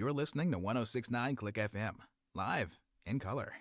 You're listening to 1069 Click FM, live in color.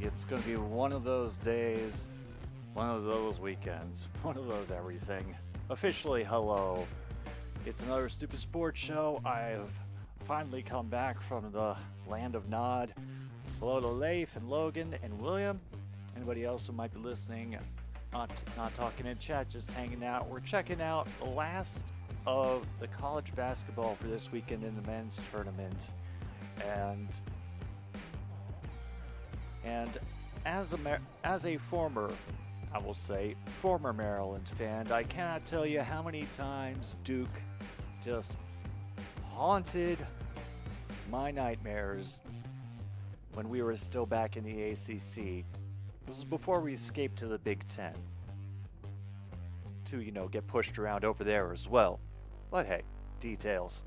It's going to be one of those days, one of those weekends, one of those everything. Officially, hello. It's another Stupid Sports Show. I've finally come back from the land of Nod. Hello to Leif and Logan and William. Anybody else who might be listening, not talking in chat, just hanging out. We're checking out the last of the college basketball for this weekend in the men's tournament. And as a former, I will say, former Maryland fan, I cannot tell you how many times Duke just haunted my nightmares when we were still back in the ACC. This is before we escaped to the Big Ten to, get pushed around over there as well. But hey, details.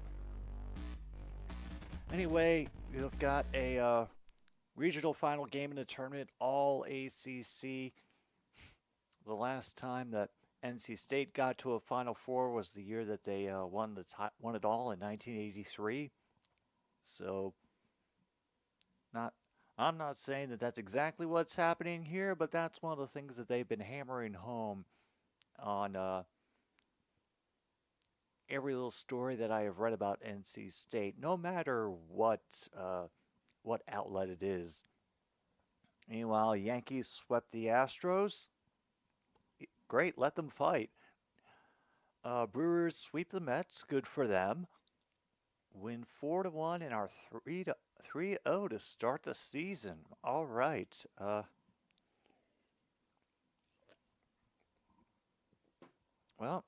Anyway, we've got a regional final game in the tournament, all ACC. The last time that NC State got to a Final Four was the year that they won it all in 1983. So, I'm not saying that that's exactly what's happening here, but that's one of the things that they've been hammering home on every little story that I have read about NC State, no matter what outlet it is. Meanwhile, Yankees swept the Astros. Great, let them fight. Brewers sweep the Mets. Good for them. Win 4-1 and are 3-0 to start the season. All right. Well,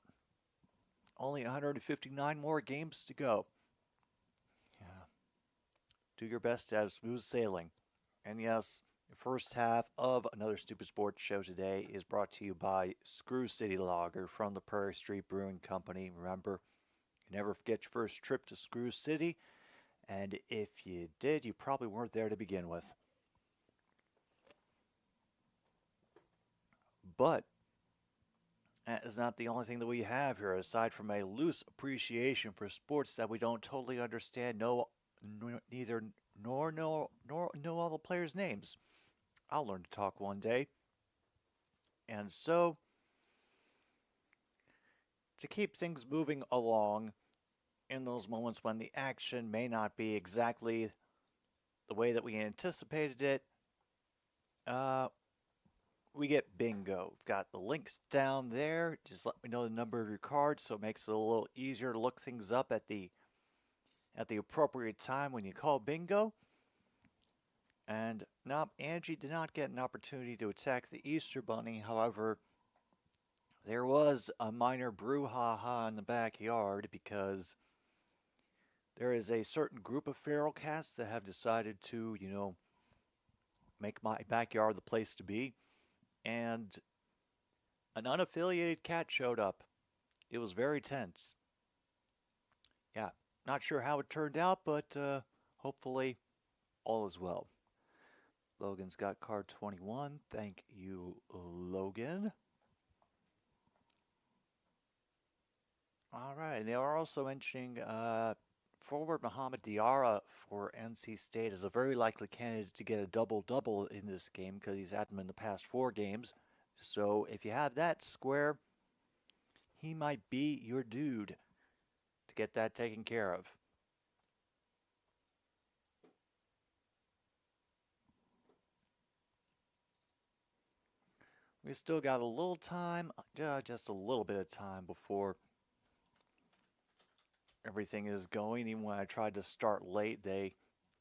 only 159 more games to go. Do your best to have smooth sailing. And yes, the first half of another Stupid Sports Show today is brought to you by Screw City Lager from the Prairie Street Brewing Company. Remember, you never forget your first trip to Screw City, and if you did, you probably weren't there to begin with. But that is not the only thing that we have here, aside from a loose appreciation for sports that we don't totally understand, neither nor know all the players' names. I'll learn to talk one day. And so, to keep things moving along in those moments when the action may not be exactly the way that we anticipated it, we get bingo. We've got the links down there. Just let me know the number of your cards so it makes it a little easier to look things up at the appropriate time when you call bingo. And no, Angie did not get an opportunity to attack the Easter Bunny. However, there was a minor brouhaha in the backyard because there is a certain group of feral cats that have decided to, make my backyard the place to be. And an unaffiliated cat showed up. It was very tense. Yeah, not sure how it turned out, but hopefully all is well. Logan's got card 21. Thank you, Logan. All right, and they are also mentioning forward Mohamed Diarra for NC State is a very likely candidate to get a double-double in this game because he's had them in the past 4 games. So if you have that square, he might be your dude to get that taken care of. We still got a little time, just a little bit of time before everything is going. Even when I tried to start late, they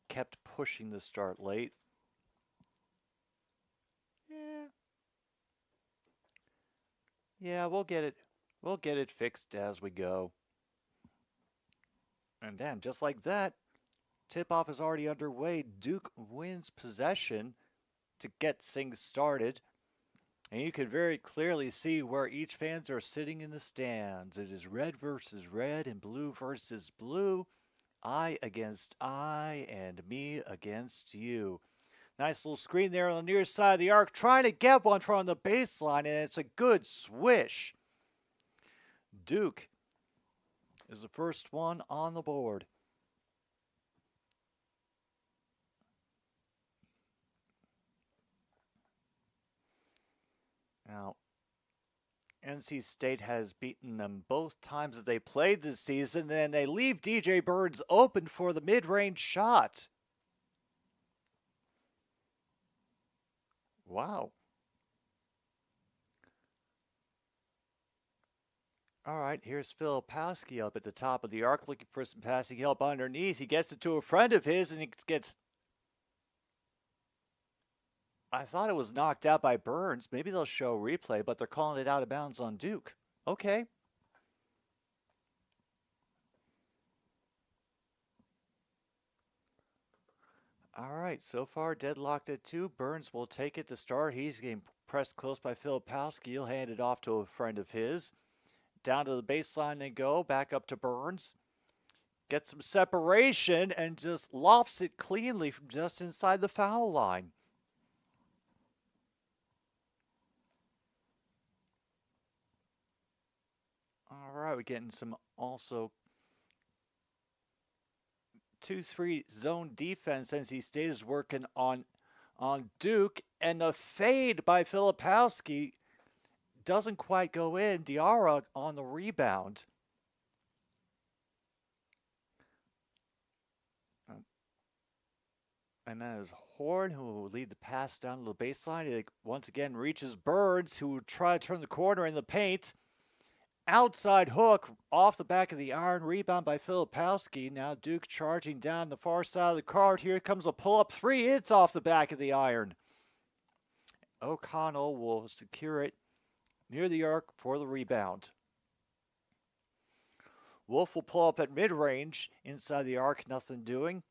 kept pushing the start late. Yeah, we'll get it. We'll get it fixed as we go. And then, just like that, tip-off is already underway. Duke wins possession to get things started. And you can very clearly see where each fans are sitting in the stands. It is red versus red and blue versus blue. I against I and me against you. Nice little screen there on the near side of the arc. Trying to get one from the baseline, and it's a good swish. Duke is the first one on the board. Now, NC State has beaten them both times that they played this season, and they leave DJ Burns open for the mid-range shot. Wow. All right, here's Filipowski up at the top of the arc looking for some passing help underneath. He gets it to a friend of his, and he gets... I thought it was knocked out by Burns. Maybe they'll show a replay, but they're calling it out of bounds on Duke. Okay. All right, so far deadlocked at 2. Burns will take it to start. He's getting pressed close by Filipowski. He'll hand it off to a friend of his. Down to the baseline they go. Back up to Burns. Gets some separation and just lofts it cleanly from just inside the foul line. All right, we're getting some also 2-3 zone defense. NC State is working on Duke, and the fade by Filipowski doesn't quite go in. Diarra on the rebound. And that is Horn, who will lead the pass down to the baseline. It once again reaches Burns, who will try to turn the corner in the paint. Outside hook off the back of the iron. Rebound by Filipowski. Now Duke charging down the far side of the court. Here comes a pull-up 3. It's off the back of the iron. O'Connell will secure it near the arc for the rebound. Wolf will pull up at mid-range. Inside the arc, nothing doing.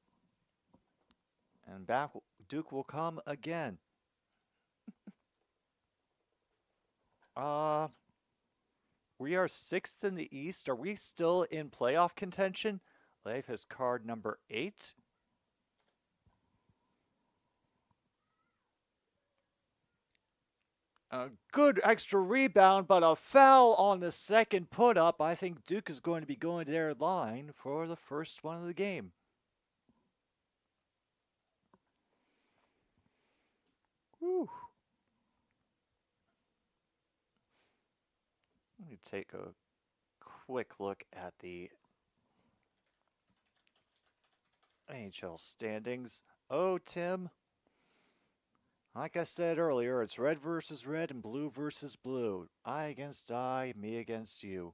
And back Duke will come again. We are 6th in the East. Are we still in playoff contention? Leif has card number 8. A good extra rebound, but a foul on the second put-up. I think Duke is going to be going to their line for the first one of the game. Woo. Whew. Let me take a quick look at the NHL standings. Oh, Tim, like I said earlier, it's red versus red and blue versus blue. I against I, me against you.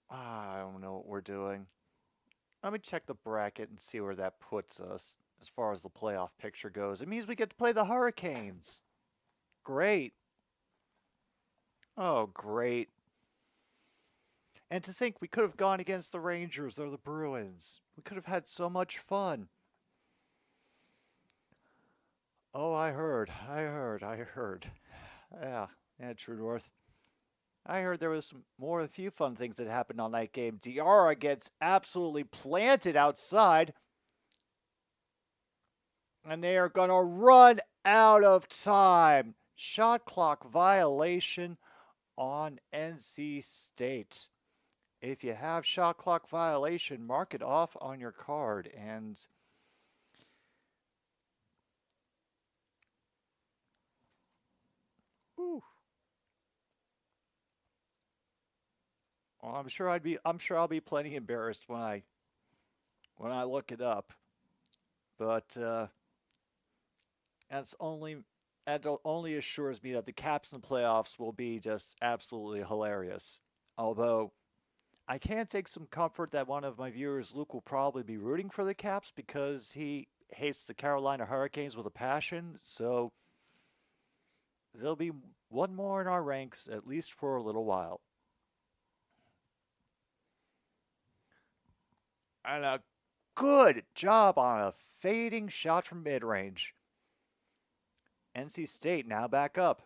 I don't know what we're doing. Let me check the bracket and see where that puts us as far as the playoff picture goes. It means we get to play the Hurricanes. Great. Oh, great. And to think we could have gone against the Rangers or the Bruins. We could have had so much fun. Oh, I heard. Yeah, True North. I heard there was a few fun things that happened on that game. Diarra gets absolutely planted outside. And they are going to run out of time. Shot clock violation on NC State. If you have shot clock violation, mark it off on your card. And whew. Well, I'm sure I'll be plenty embarrassed when I look it up. But that only assures me that the Caps in the playoffs will be just absolutely hilarious. Although I can take some comfort that one of my viewers, Luke, will probably be rooting for the Caps because he hates the Carolina Hurricanes with a passion. So there'll be one more in our ranks, at least for a little while. And a good job on a fading shot from mid-range. NC State now back up.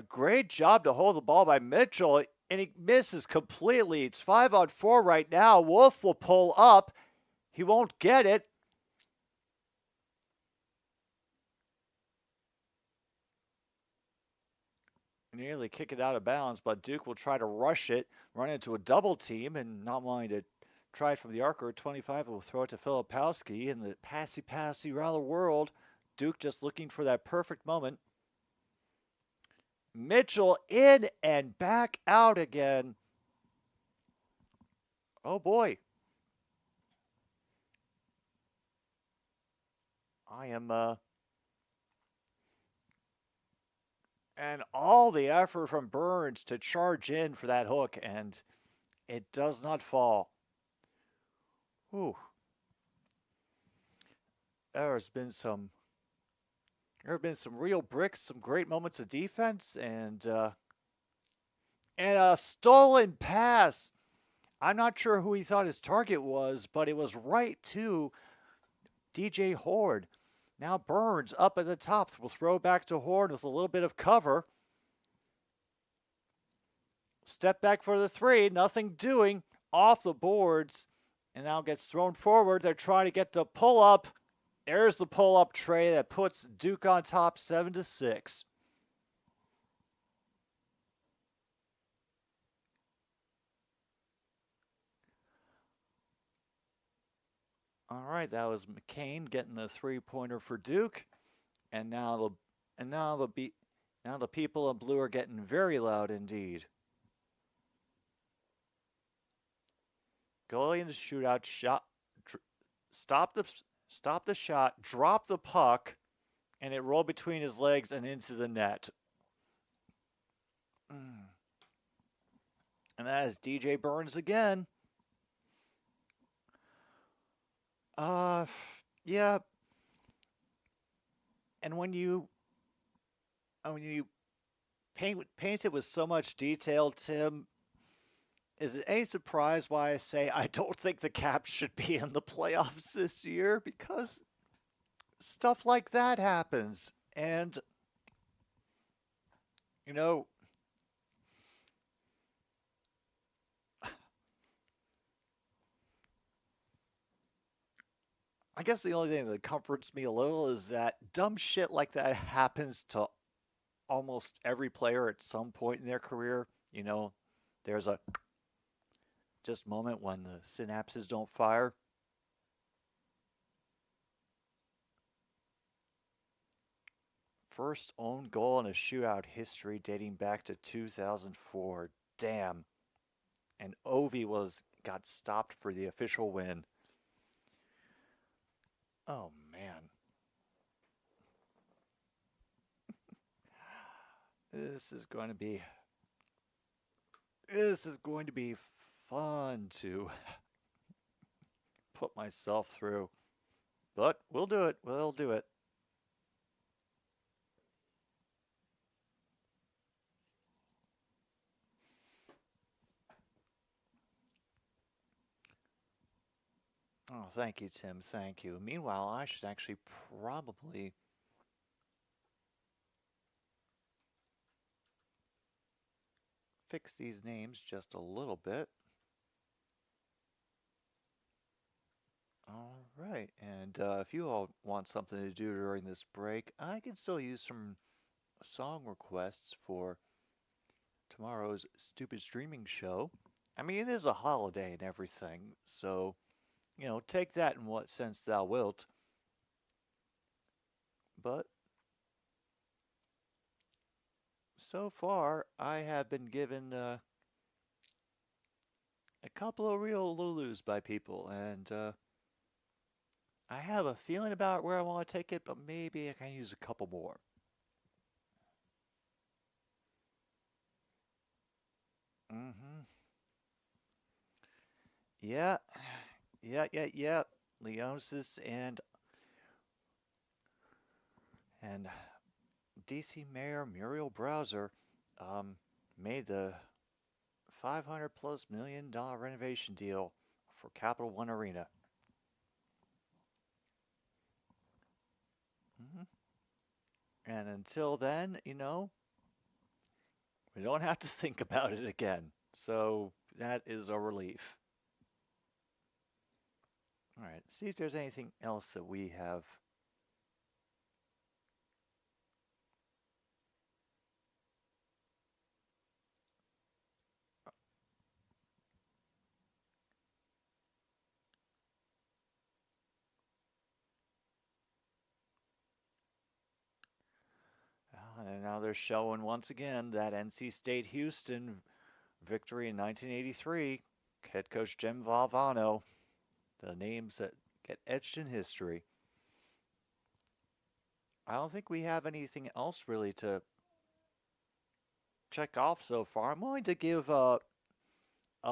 Great job to hold the ball by Mitchell, and he misses completely. It's 5-on-4 right now. Wolf will pull up. He won't get it. Nearly kick it out of bounds, but Duke will try to rush it, run into a double team, and not wanting to try it from the arc. 25 will throw it to Filipowski in the passy rather world. Duke just looking for that perfect moment. Mitchell in and back out again. Oh boy. And all the effort from Burns to charge in for that hook, and it does not fall. Whew. There have been some real bricks, some great moments of defense, and a stolen pass. I'm not sure who he thought his target was, but it was right to DJ Horde. Now Burns up at the top will throw back to Horde with a little bit of cover. Step back for the three, nothing doing. Off the boards, and now gets thrown forward. They're trying to get the pull up. There's the pull up tray that puts Duke on top 7-6. All right, that was McCain getting the 3-pointer for Duke, and now the people in blue are getting very loud indeed. Going into shootout, stop the shot, drop the puck, and it rolled between his legs and into the net. And that is DJ Burns again. Yeah. And when you paint it with so much detail, Tim, is it any surprise why I say I don't think the Caps should be in the playoffs this year? Because stuff like that happens. And, you know, I guess the only thing that comforts me a little is that dumb shit like that happens to almost every player at some point in their career, there's a just moment when the synapses don't fire. First own goal in a shootout history dating back to 2004. Damn. And Ovi got stopped for the official win. Oh man. This is going to be fun to put myself through. But we'll do it. We'll do it. Oh, thank you, Tim. Thank you. Meanwhile, I should actually probably fix these names just a little bit. All right, and if you all want something to do during this break, I can still use some song requests for tomorrow's stupid streaming show. I mean, it is a holiday and everything, so, take that in what sense thou wilt. But so far, I have been given a couple of real Lulus by people, and I have a feeling about where I want to take it, but maybe I can use a couple more. Mm-hmm. Yeah. Yeah. Leonis and DC Mayor Muriel Browser made the $500+ million renovation deal for Capital One Arena. Mm-hmm. And until then, we don't have to think about it again. So that is a relief. All right, see if there's anything else that we have. And now they're showing once again that NC State Houston victory in 1983. Head coach Jim Valvano. The names that get etched in history. I don't think we have anything else really to check off so far. I'm willing to give a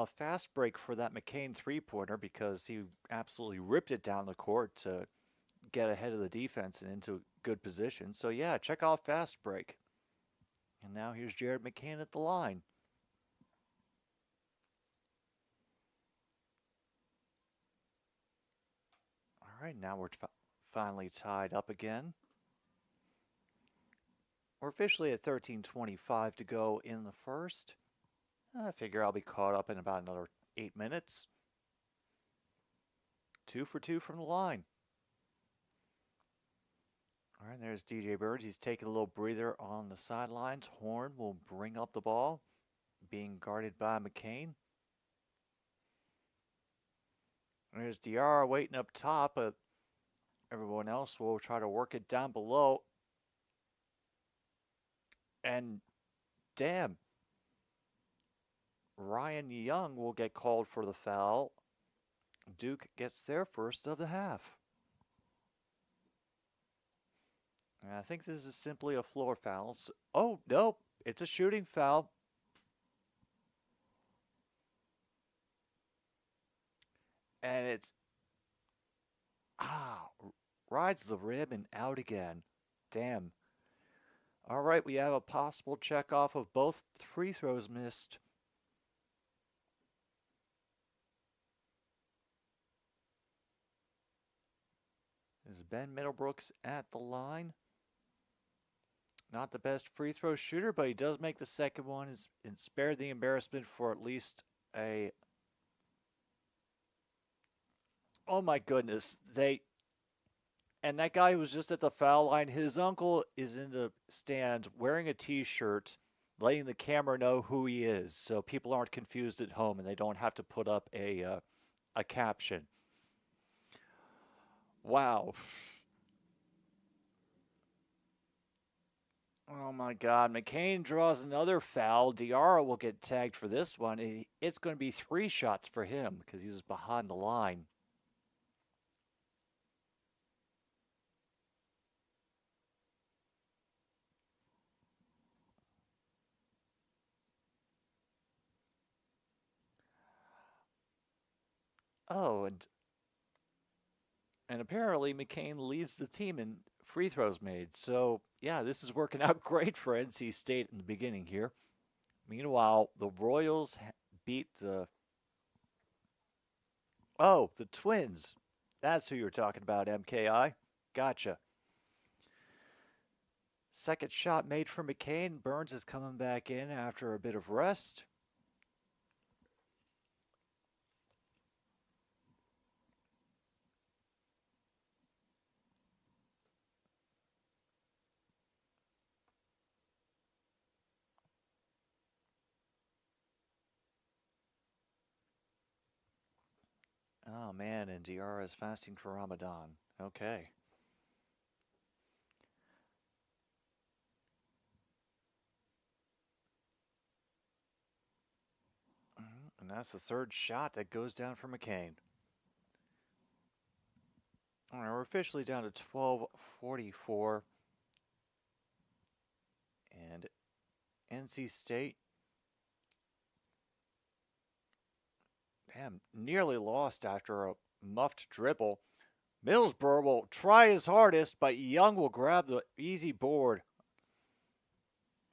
fast break for that McCain three-pointer because he absolutely ripped it down the court to get ahead of the defense and into good position. So yeah, check off fast break. And now here's Jared McCain at the line. All right, now we're finally tied up again. We're officially at 13:25 to go in the first. I figure I'll be caught up in about another 8 minutes. 2 for 2 from the line. All right, there's DJ Birds. He's taking a little breather on the sidelines. Horn will bring up the ball, being guarded by McCain. And there's Diarra waiting up top, but everyone else will try to work it down below. And damn, Ryan Young will get called for the foul. Duke gets their first of the half. And I think this is simply a floor foul. Oh, no, it's a shooting foul. And it's rides the rim and out again. Damn. All right, we have a possible check off of both free throws missed. Is Ben Middlebrooks at the line? Not the best free throw shooter, but he does make the second one and spared the embarrassment for at least a... Oh my goodness, And that guy who was just at the foul line, his uncle is in the stand wearing a T-shirt, letting the camera know who he is, so people aren't confused at home and they don't have to put up a caption. Wow. Oh my God. McCain draws another foul. Diarra will get tagged for this one. It's going to be 3 shots for him because he was behind the line. Oh, and apparently McCain leads the team in free throws made. So, yeah, this is working out great for NC State in the beginning here. Meanwhile, the Royals beat the Twins. That's who you're talking about, MKI. Gotcha. Second shot made for McCain. Burns is coming back in after a bit of rest. Oh man, and Diarra is fasting for Ramadan. Okay. And that's the third shot that goes down for McCain. All right, we're officially down to 12:44. And NC State, damn, nearly lost after a muffed dribble. Middlesbrough will try his hardest, but Young will grab the easy board.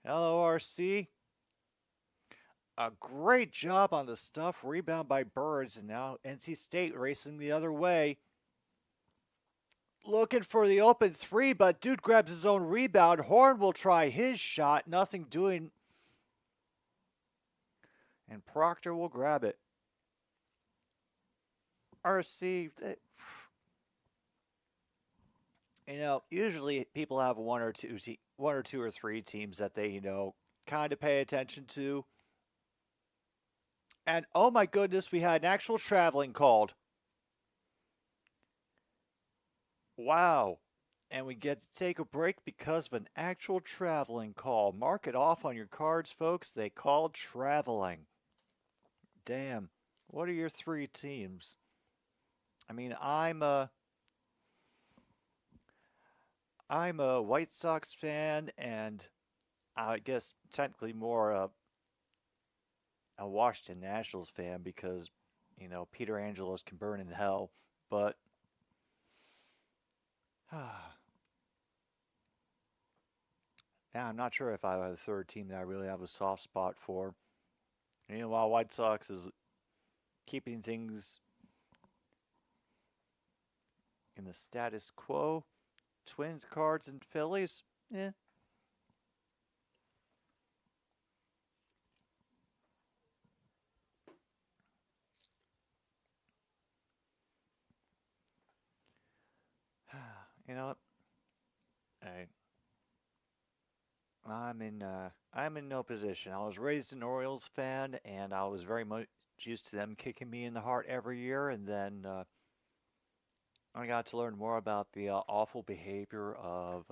LORC, a great job on the stuff. Rebound by Birds, and now NC State racing the other way. Looking for the open 3, but dude grabs his own rebound. Horn will try his shot. Nothing doing. And Proctor will grab it. RC, usually people have one or two or three teams that they, kind of pay attention to. And oh my goodness, we had an actual traveling called. Wow. And we get to take a break because of an actual traveling call. Mark it off on your cards, folks. They called traveling. Damn. What are your 3 teams? I mean, I'm a White Sox fan, and I guess technically more a Washington Nationals fan because, Peter Angelos can burn in hell. But yeah, I'm not sure if I have a third team that I really have a soft spot for. While White Sox is keeping things in the status quo, Twins, Cards, and Phillies, eh. You know what? I'm in no position. I was raised an Orioles fan, and I was very much used to them kicking me in the heart every year. And then I got to learn more about the awful behavior of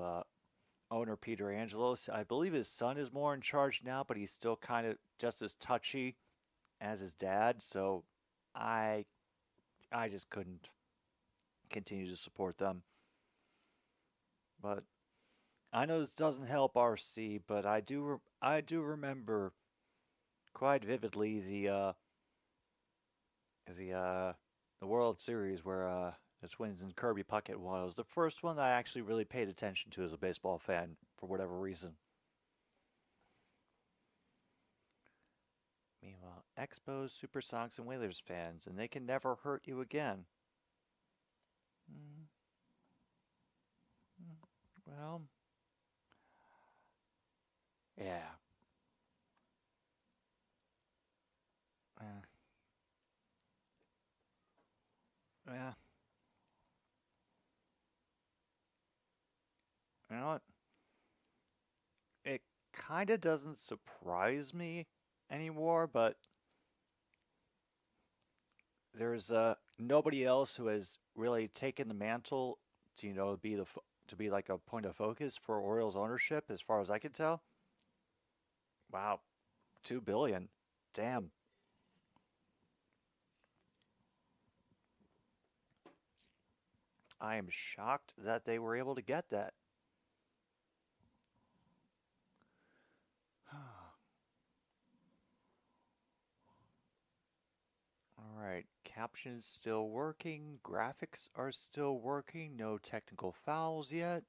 owner Peter Angelos. I believe his son is more in charge now, but he's still kind of just as touchy as his dad. So I I just couldn't continue to support them. But I know this doesn't help RC, but I do remember quite vividly the World Series where the Twins and Kirby Puckett won. It was the first one that I actually really paid attention to as a baseball fan for whatever reason. Meanwhile, Expos, Supersonics, and Whalers fans, and they can never hurt you again. Well, yeah. Uh, yeah. know, it kind of doesn't surprise me anymore, but there's nobody else who has really taken the mantle to to be like a point of focus for Orioles ownership, as far as I can tell. Wow, 2 billion, damn. I am shocked that they were able to get that. All right, captions still working, graphics are still working, no technical fouls yet.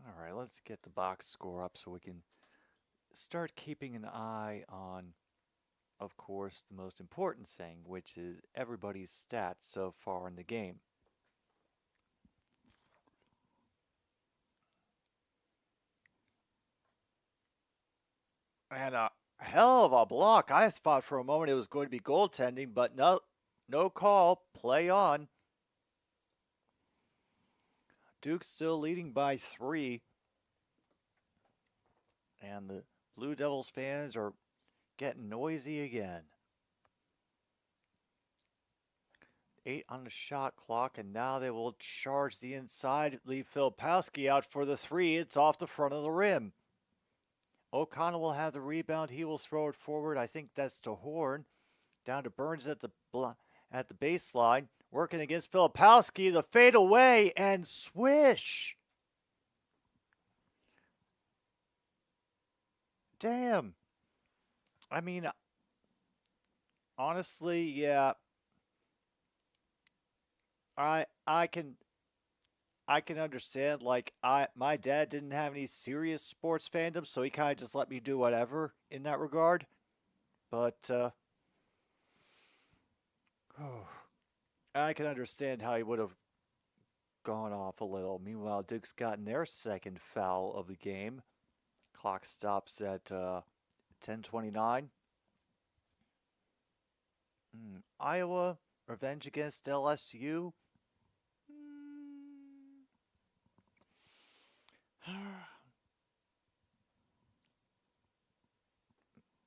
All right, let's get the box score up so we can start keeping an eye on, of course, the most important thing, which is everybody's stats so far in the game. And a hell of a block. I thought for a moment it was going to be goaltending, but no call. Play on. Duke's still leading by 3. And the Blue Devils fans are getting noisy again. 8 on the shot clock, and now they will charge the inside, leave Filipowski out for the 3. It's off the front of the rim. O'Connell will have the rebound. He will throw it forward. I think that's to Horn. Down to Burns at the baseline. Working against Filipowski. The fade away and swish. Damn. I mean, honestly, yeah. I can understand. Like, my dad didn't have any serious sports fandom, so he kind of just let me do whatever in that regard. But I can understand how he would have gone off a little. Meanwhile, Duke's gotten their second foul of the game. Clock stops at 10:29. Iowa, revenge against LSU.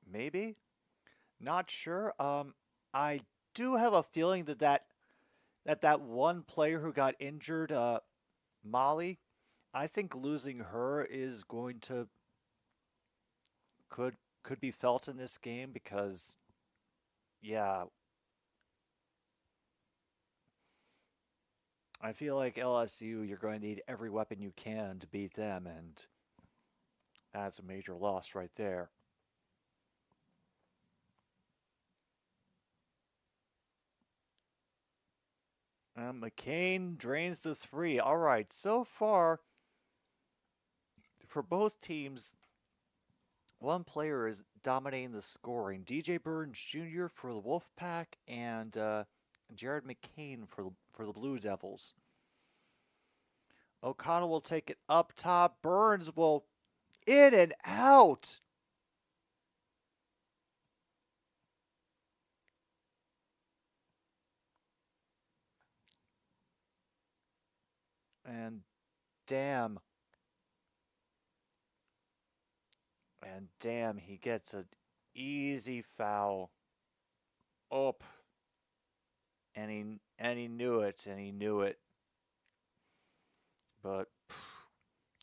Maybe. Not sure. I do have a feeling that one player who got injured, Molly, I think losing her is going to could be felt in this game because, yeah, I feel like LSU, you're going to need every weapon you can to beat them, and that's a major loss right there. McCain drains the 3. All right, so far, for both teams, one player is dominating the scoring. DJ Burns Jr. for the Wolfpack and Jared McCain for the Blue Devils. O'Connell will take it up top. Burns will in and out. And damn. And damn, he gets an easy foul. Up. And he knew it, and he knew it. But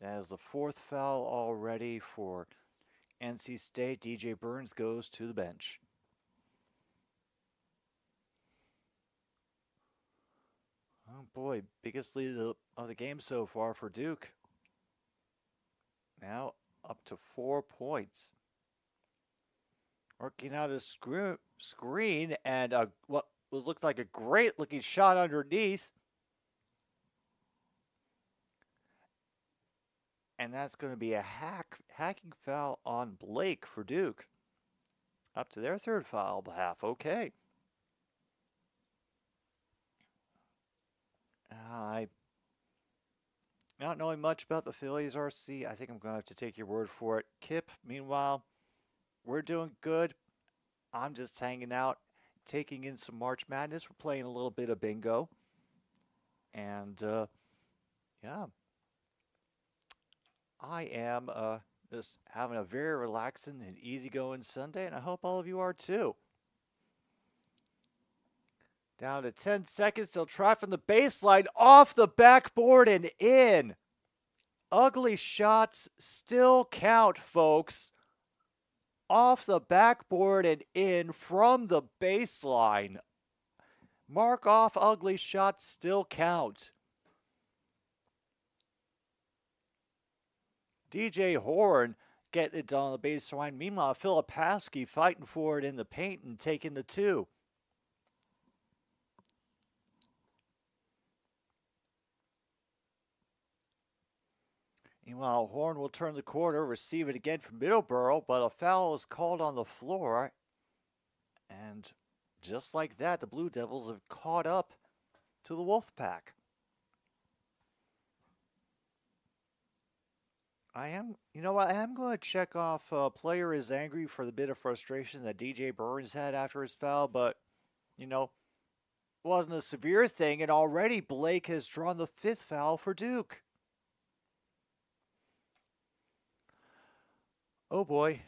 that is the 4th foul already for NC State. DJ Burns goes to the bench. Oh boy, biggest lead of the game so far for Duke. Now up to 4 points. Working out a screen and what looked like a great looking shot underneath. And that's going to be a hacking foul on Blake for Duke. Up to their 3rd foul of the half. Okay. Not knowing much about the Phillies RC, I think I'm going to have to take your word for it. Kip, meanwhile, we're doing good. I'm just hanging out, taking in some March Madness. We're playing a little bit of bingo. And yeah, I am just having a very relaxing and easygoing Sunday, and I hope all of you are too. Down to 10 seconds, they'll try from the baseline, off the backboard and in. Ugly shots still count, folks. Off the backboard and in from the baseline. Mark off ugly shots still count. DJ Horn getting it done on the baseline. Meanwhile, Filipowski fighting for it in the paint and taking the two. Meanwhile, Horn will turn the corner, receive it again from Middleborough, but a foul is called on the floor. And just like that, the Blue Devils have caught up to the Wolfpack. I am going to check off player is angry for the bit of frustration that DJ Burns had after his foul, but, wasn't a severe thing, and already Blake has drawn the 5th foul for Duke. Oh boy.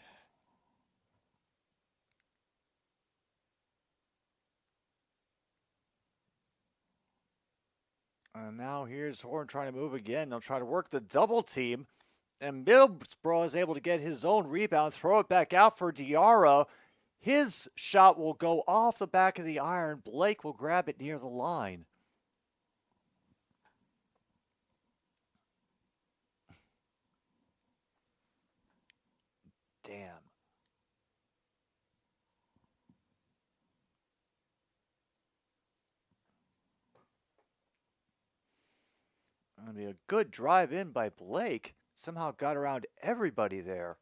And now here's Horn trying to move again. They'll try to work the double team. And Middlesbrough is able to get his own rebound, throw it back out for Diarra. His shot will go off the back of the iron. Blake will grab it near the line. Damn. Going to be a good drive in by Blake. Somehow got around everybody there.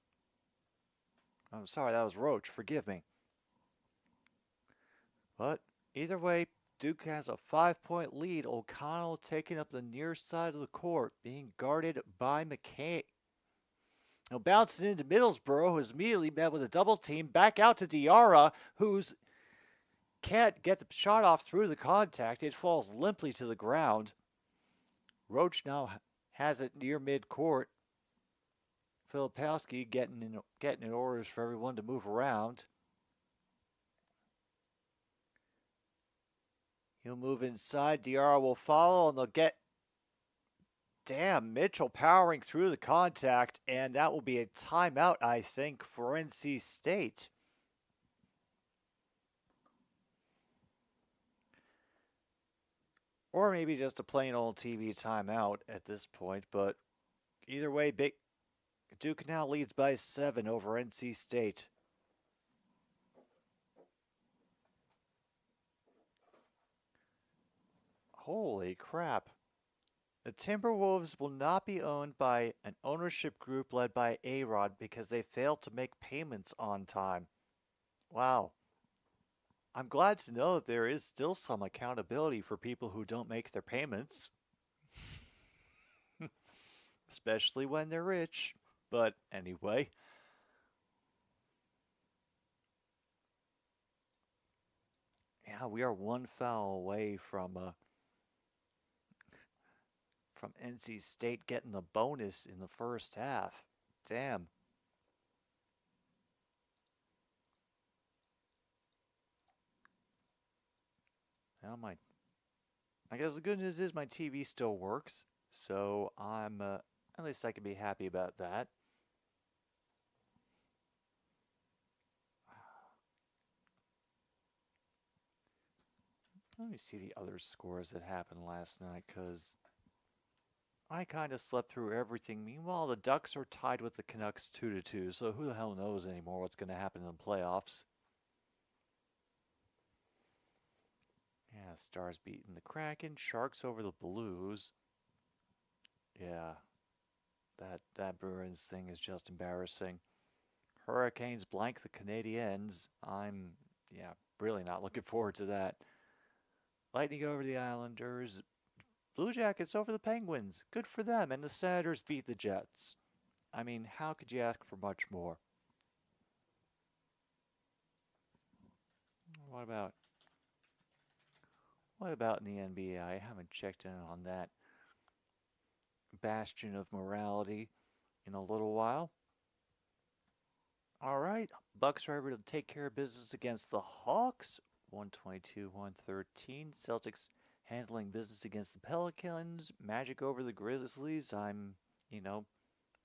I'm sorry, that was Roach. Forgive me. But either way, Duke has a 5-point lead. O'Connell taking up the near side of the court, being guarded by McKay. Now bounces into Middlesbrough, who's immediately met with a double team. Back out to Diarra, who's can't get the shot off through the contact. It falls limply to the ground. Roach now has it near midcourt. Filipowski getting in orders for everyone to move around. He'll move inside. Diarra will follow, and they'll get... Damn, Mitchell powering through the contact, and that will be a timeout, I think, for NC State. Or maybe just a plain old TV timeout at this point, but either way, Duke now leads by 7 over NC State. Holy crap. The Timberwolves will not be owned by an ownership group led by A-Rod because they failed to make payments on time. Wow. I'm glad to know that there is still some accountability for people who don't make their payments. Especially when they're rich. But anyway. Yeah, we are one foul away from NC State getting the bonus in the first half. Damn. Well, I guess the good news is my TV still works, so I'm at least I can be happy about that. Let me see the other scores that happened last night, because I kind of slept through everything. Meanwhile, the Ducks are tied with the Canucks 2-2, so who the hell knows anymore what's going to happen in the playoffs. Yeah, Stars beating the Kraken, Sharks over the Blues. Yeah, that Bruins thing is just embarrassing. Hurricanes blank the Canadiens. I'm, really not looking forward to that. Lightning over the Islanders. Blue Jackets over the Penguins. Good for them. And the Senators beat the Jets. I mean, how could you ask for much more? What What about in the NBA? I haven't checked in on that bastion of morality in a little while. All right, Bucks are able to take care of business against the Hawks, 122-113. Celtics handling business against the Pelicans. Magic over the Grizzlies. I'm, you know,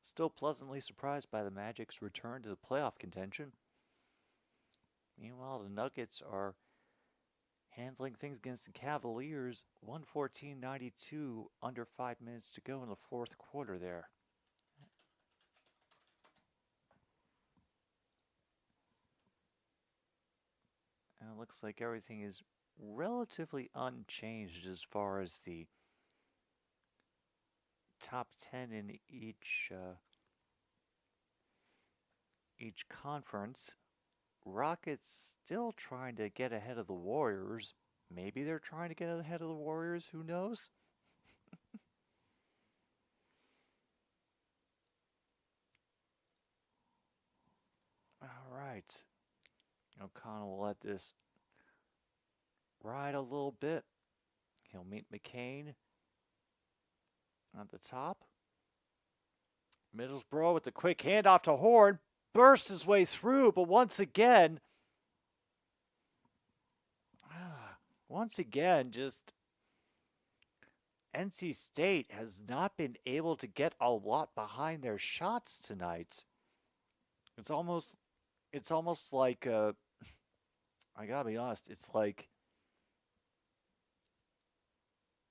still pleasantly surprised by the Magic's return to the playoff contention. Meanwhile, the Nuggets are handling things against the Cavaliers, 114-92, under 5 minutes to go in the fourth quarter there. And it looks like everything is relatively unchanged as far as the top 10 in each conference. Rockets still trying to get ahead of the Warriors. Maybe they're trying to get ahead of the Warriors, who knows? All right. O'Connell will let this ride a little bit. He'll meet McCain at the top. Middlesbrough with the quick handoff to Horn. Bursts his way through, but once again, just NC State has not been able to get a lot behind their shots tonight. It's almost like I gotta be honest, it's like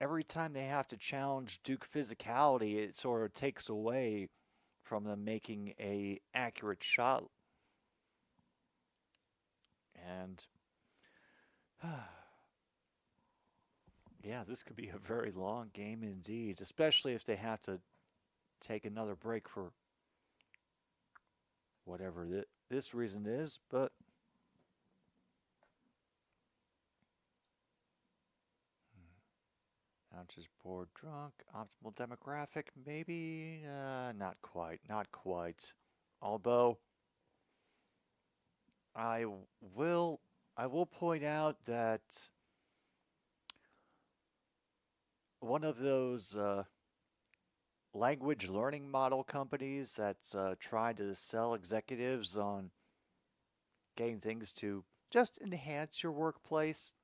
every time they have to challenge Duke physicality, it sort of takes away from them making a accurate shot. And yeah, this could be a very long game indeed, especially if they have to take another break for whatever this reason is, but I'm just bored, drunk, optimal demographic, maybe, not quite. Although, I will point out that one of those language learning model companies that's trying to sell executives on getting things to just enhance your workplace,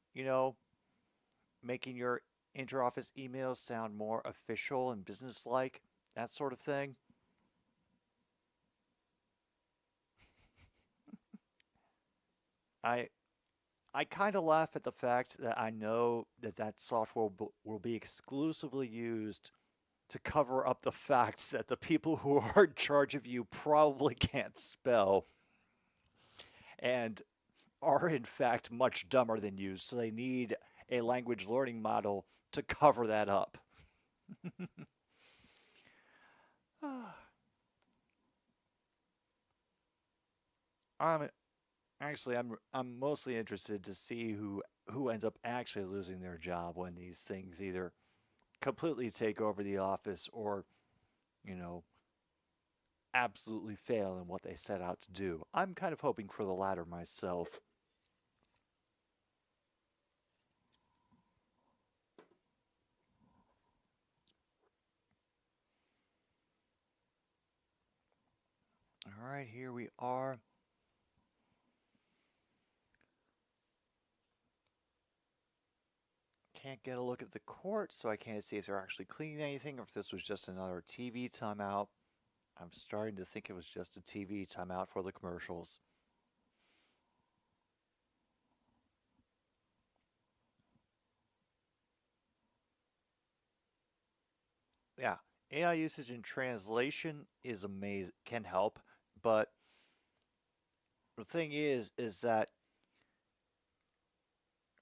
making your interoffice emails sound more official and businesslike, that sort of thing. I kind of laugh at the fact that I know that software will be exclusively used to cover up the fact that the people who are in charge of you probably can't spell and are in fact much dumber than you, so they need a language learning model to cover that up. I'm I'm mostly interested to see who ends up actually losing their job when these things either completely take over the office or, absolutely fail in what they set out to do. I'm kind of hoping for the latter myself. All right, here we are. Can't get a look at the court, so I can't see if they're actually cleaning anything or if this was just another TV timeout. I'm starting to think it was just a TV timeout for the commercials. Yeah, AI usage in translation is amazing, can help, but the thing is that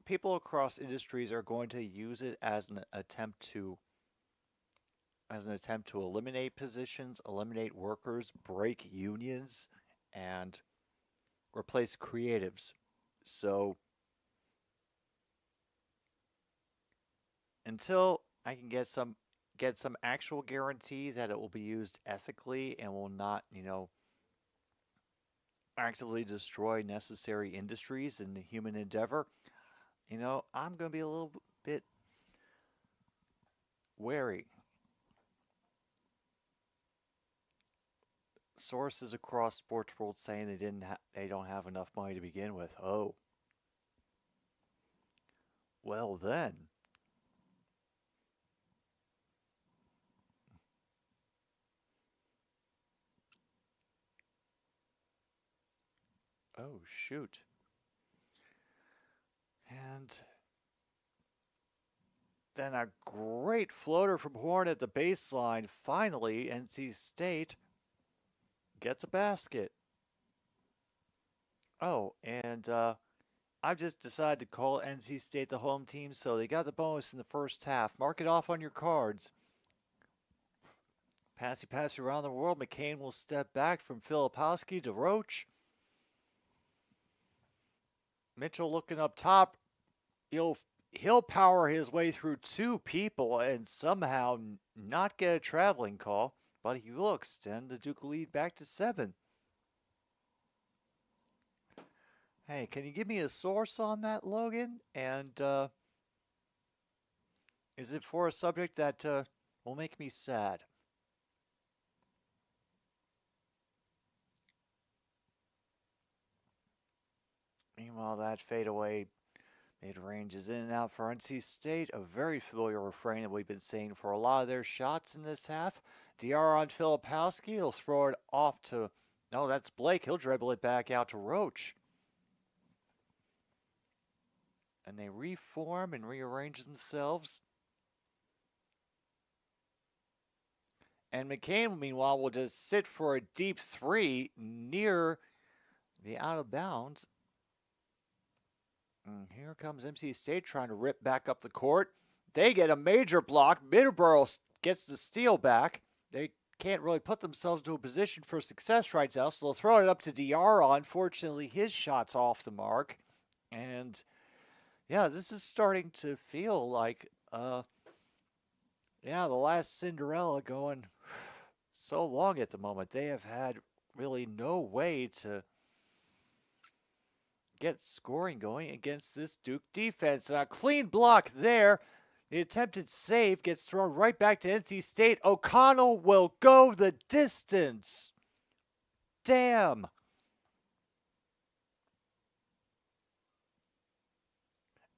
people across industries are going to use it as an attempt to eliminate positions, eliminate workers, break unions, and replace creatives. So until I can get some actual guarantee that it will be used ethically and will not, actively destroy necessary industries in the human endeavor, I'm going to be a bit wary. Sources across sports world saying they don't have enough money to begin with. Oh, well then. Oh shoot. And then a great floater from Horn at the baseline. Finally, NC State gets a basket. Oh, and I've just decided to call NC State the home team, so they got the bonus in the first half. Mark it off on your cards. Passy around the world. McCain will step back from Filipowski to Roach. Mitchell looking up top. He'll power his way through two people and somehow not get a traveling call, but he will extend the Duke lead back to 7. Hey, can you give me a source on that, Logan? And is it for a subject that will make me sad? Meanwhile, that fadeaway mid-range is in and out for NC State, a very familiar refrain that we've been saying for a lot of their shots in this half. DR on Filipowski, he'll throw it off to, no, that's Blake. He'll dribble it back out to Roach. And they reform and rearrange themselves. And McCain, meanwhile, will just sit for a deep 3 near the out of bounds. And here comes NC State trying to rip back up the court. They get a major block. Middleborough gets the steal back. They can't really put themselves into a position for success right now, so they'll throw it up to Diarra. Unfortunately, his shot's off the mark. And, yeah, this is starting to feel like, the last Cinderella going so long at the moment. They have had really no way to get scoring going against this Duke defense. And a clean block there. The attempted save gets thrown right back to NC State. O'Connell will go the distance. Damn.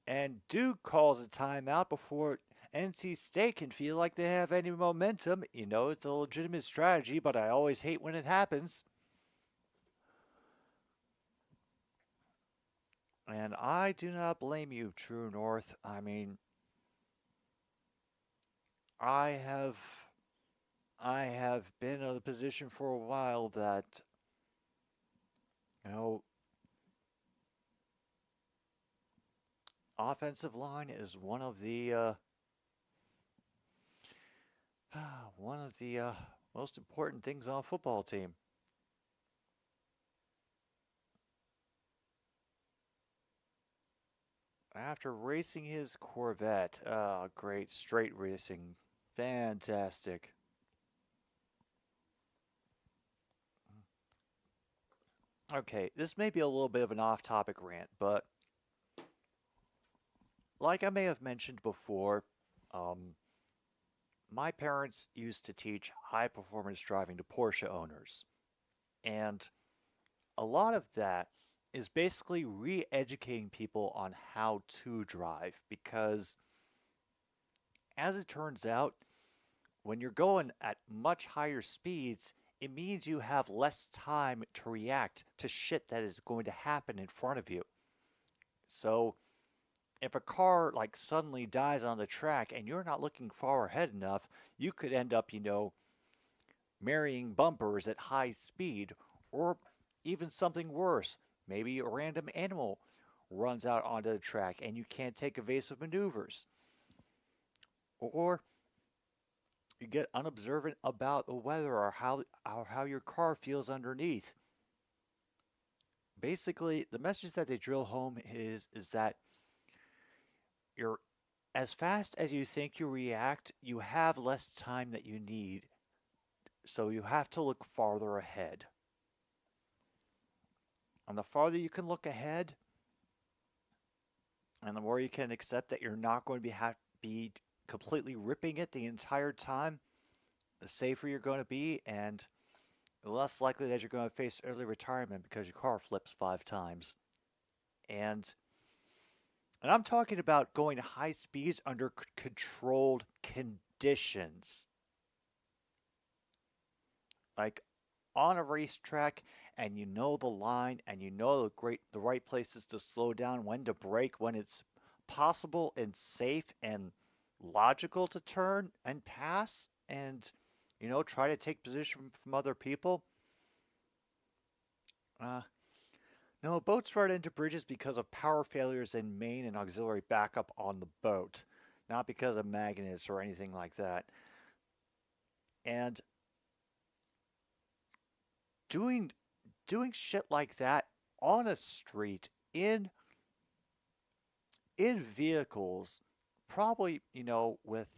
And Duke calls a timeout before NC State can feel like they have any momentum. You know, it's a legitimate strategy, but I always hate when it happens. And I do not blame you, True North. I mean, I have been in a position for a while that, offensive line is one of the most important things on a football team. After racing his Corvette, great straight racing, fantastic. Okay, this may be a little bit of an off-topic rant, but like I may have mentioned before, my parents used to teach high-performance driving to Porsche owners, and a lot of that is basically re-educating people on how to drive, because as it turns out, when you're going at much higher speeds, it means you have less time to react to shit that is going to happen in front of you. So if a car like suddenly dies on the track and you're not looking far ahead enough, you could end up, marrying bumpers at high speed, or even something worse. Maybe a random animal runs out onto the track and you can't take evasive maneuvers. Or you get unobservant about the weather or how your car feels underneath. Basically, the message that they drill home is that you're as fast as you think you react, you have less time that you need. So you have to look farther ahead. And the farther you can look ahead, And the more you can accept that you're not going to be completely ripping it the entire time, the safer you're going to be, and the less likely that you're going to face early retirement because your car flips 5 times. And and I'm talking about going high speeds under controlled conditions. Like on a racetrack, and you know the line, and you know the right places to slow down, when to brake, when it's possible and safe and logical to turn and pass, and try to take position from other people. Uh, no, boats run into bridges because of power failures in main and auxiliary backup on the boat, not because of magnets or anything like that. And doing shit like that on a street in vehicles, probably, with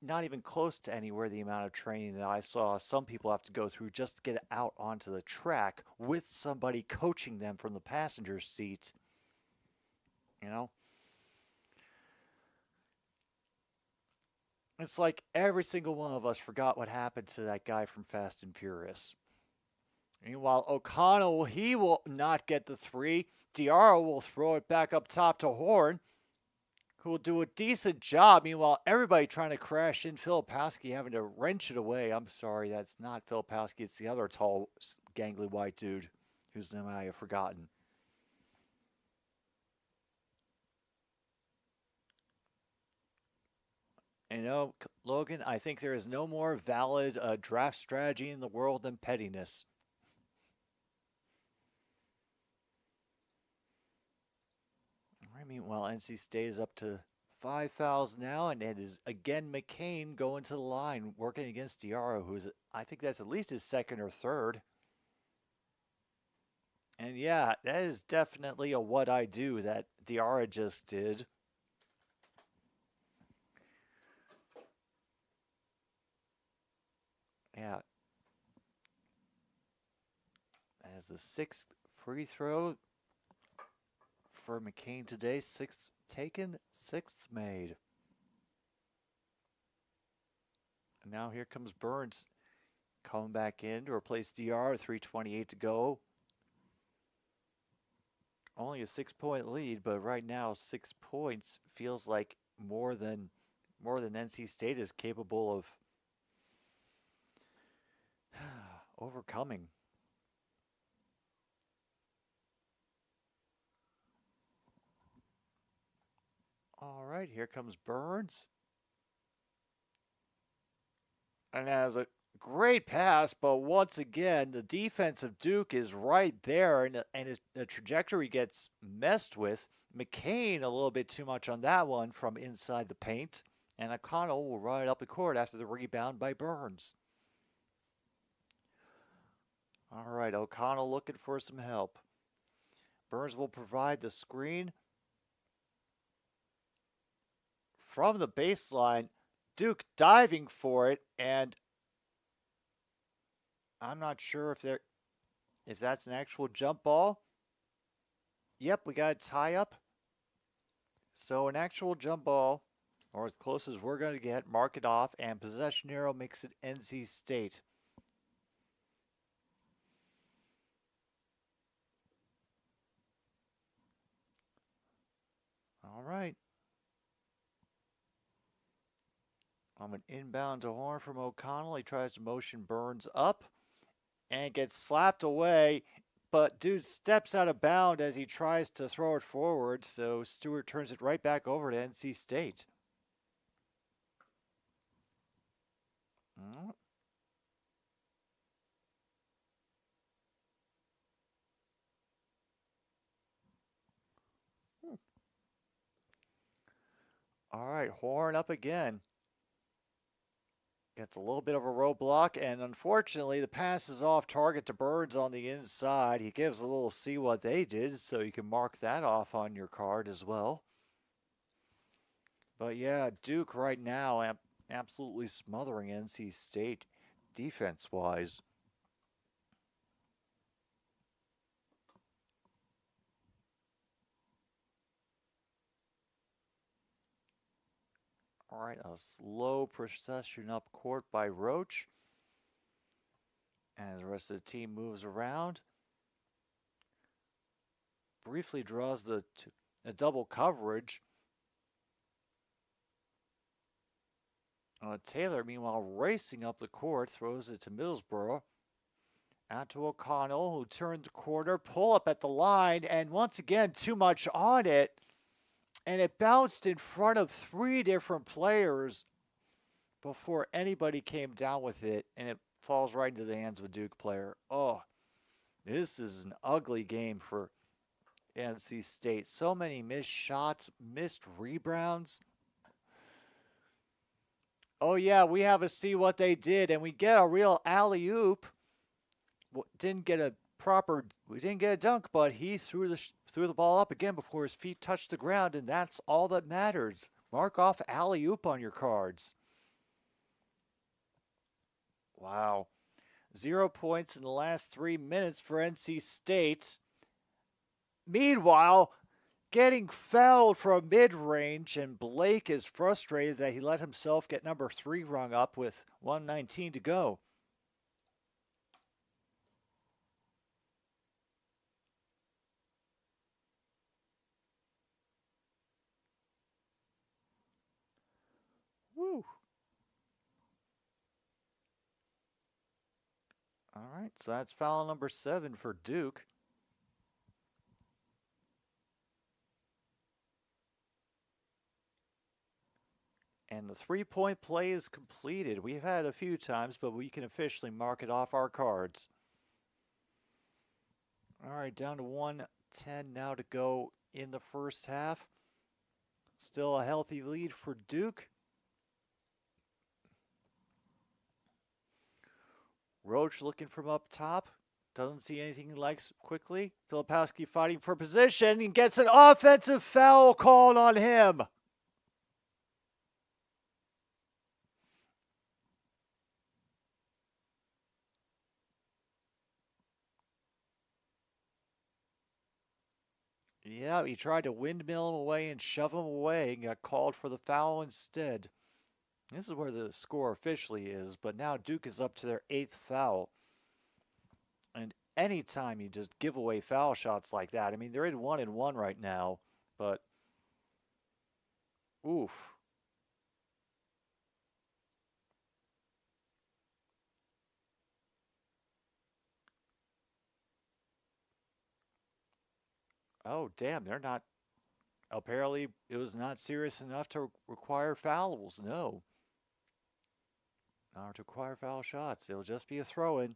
not even close to anywhere the amount of training that I saw some people have to go through just to get out onto the track with somebody coaching them from the passenger seat. You know? It's like every single one of us forgot what happened to that guy from Fast and Furious. Meanwhile, O'Connell, he will not get the 3. Diarra will throw it back up top to Horn, who will do a decent job. Meanwhile, everybody trying to crash in. Filipowski having to wrench it away. I'm sorry, that's not Filipowski. It's the other tall, gangly white dude whose name I have forgotten. Logan, I think there is no more valid draft strategy in the world than pettiness. Meanwhile, NC State is up to 5 fouls now, and it is again McCain going to the line, working against Diarra, who's, I think that's at least his second or third. And yeah, that is definitely a what I do that Diarra just did. Yeah. As the 6th free throw for McCain today. 6th taken, 6th made. And now here comes Burns coming back in to replace DR. 3:28 to go. Only a 6-point lead, but right now 6 points feels like more than NC State is capable of overcoming. All right, here comes Burns. And has a great pass, but once again, the defense of Duke is right there, and the trajectory gets messed with. McCain a little bit too much on that one from inside the paint, and O'Connell will run it up the court after the rebound by Burns. All right, O'Connell looking for some help. Burns will provide the screen. From the baseline, Duke diving for it, and I'm not sure if that's an actual jump ball. Yep, we got a tie up. So an actual jump ball, or as close as we're going to get, mark it off, and possession arrow makes it NC State. All right. I'm an inbound to Horn from O'Connell. He tries to motion Burns up and gets slapped away, but dude steps out of bounds as he tries to throw it forward, so Stewart turns it right back over to NC State. All right, Horn up again. Gets a little bit of a roadblock, and unfortunately, the pass is off target to Burns on the inside. He gives a little see what they did, so you can mark that off on your card as well. But yeah, Duke right now absolutely smothering NC State defense-wise. All right, a slow procession up court by Roach. As the rest of the team moves around. Briefly draws the double coverage. Taylor, meanwhile, racing up the court, throws it to Middlesbrough. Out to O'Connell, who turned the corner, pull up at the line, and once again, too much on it. And it bounced in front of 3 different players before anybody came down with it, and it falls right into the hands of a Duke player. Oh, this is an ugly game for NC State. So many missed shots, missed rebounds. Oh yeah, we have a see what they did, and we get a real alley-oop. We didn't get a dunk, but he threw the ball up again before his feet touched the ground, and that's all that matters. Mark off alley-oop on your cards. Wow. 0 points in the last 3 minutes for NC State. Meanwhile, getting fouled from mid-range, and Blake is frustrated that he let himself get number 3 rung up with 1:19 to go. Woo. All right, so that's foul number 7 for Duke. And the 3-point play is completed. We've had it a few times, but we can officially mark it off our cards. All right, down to 1:10 now to go in the first half. Still a healthy lead for Duke. Roach looking from up top. Doesn't see anything he likes quickly. Filipowski fighting for position and gets an offensive foul called on him. Yeah, he tried to windmill him away and shove him away and got called for the foul instead. This is where the score officially is, but now Duke is up to their 8th foul. And anytime you just give away foul shots like that, I mean, they're in 1-1 right now, but oof. Oh, damn, they're not. Apparently, it was not serious enough to require fouls. No. Not to require foul shots. It'll just be a throw-in.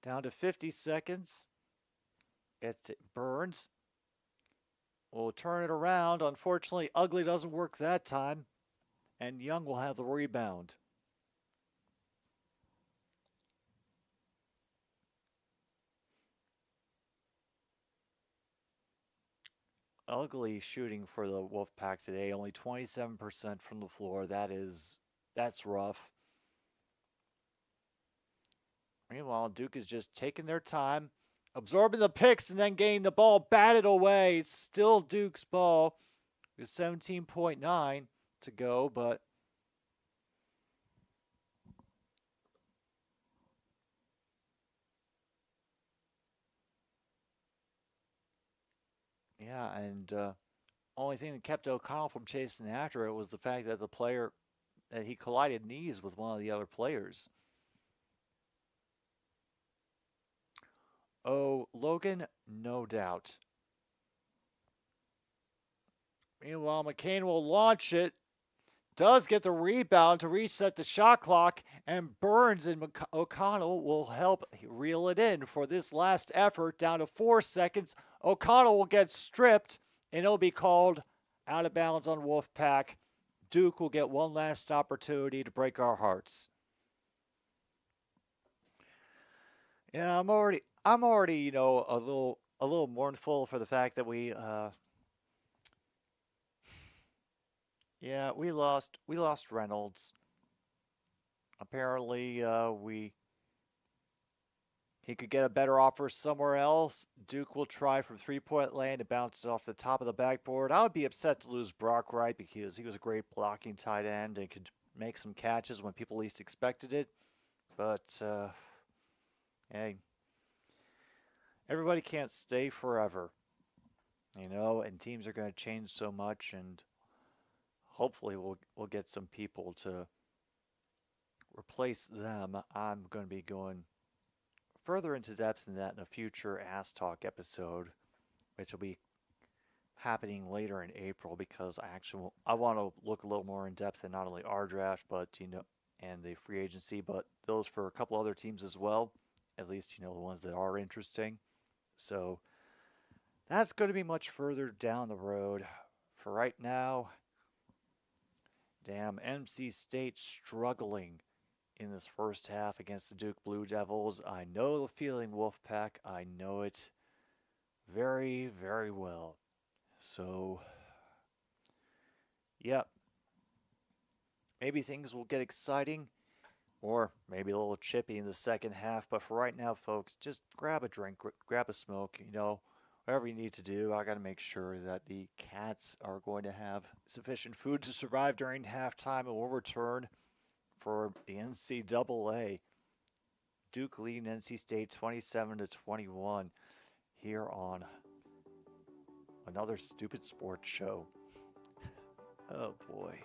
Down to 50 seconds. It's Burns. Will turn it around. Unfortunately, Ugly doesn't work that time. And Young will have the rebound. Ugly shooting for the Wolfpack today, only 27% from the floor. That's rough. Meanwhile, Duke is just taking their time, absorbing the picks, and then getting the ball batted away. It's still Duke's ball with 17.9 to go, but yeah, and only thing that kept O'Connell from chasing after it was the fact that he collided knees with one of the other players. Oh, Logan, no doubt. Meanwhile, McCain will launch it. Does get the rebound to reset the shot clock, and Burns and O'Connell will help reel it in for this last effort. Down to 4 seconds. O'Connell will get stripped, and it'll be called out of bounds on Wolfpack. Duke will get one last opportunity to break our hearts. Yeah, I'm already, a little mournful for the fact that we lost Reynolds. Apparently, He could get a better offer somewhere else. Duke will try from three-point land. It bounces off the top of the backboard. I would be upset to lose Brock Wright because he was a great blocking tight end and could make some catches when people least expected it. But, hey, everybody can't stay forever, and teams are going to change so much, and hopefully we'll get some people to replace them. I'm going to be going further into depth in that in a future Ask Talk episode, which will be happening later in April, because I want to look a little more in depth in not only our draft, but and the free agency, but those for a couple other teams as well, at least the ones that are interesting. So that's going to be much further down the road. For right now, damn, NC State struggling in this first half against the Duke Blue Devils. I know the feeling, Wolfpack. I know it very, very well. So, yeah. Maybe things will get exciting, or maybe a little chippy in the second half. But for right now, folks, just grab a drink, grab a smoke, whatever you need to do. I got to make sure that the Cats are going to have sufficient food to survive during halftime, and we'll return for the NCAA. Duke leading NC State 27-21 here on another stupid sports show. Oh boy.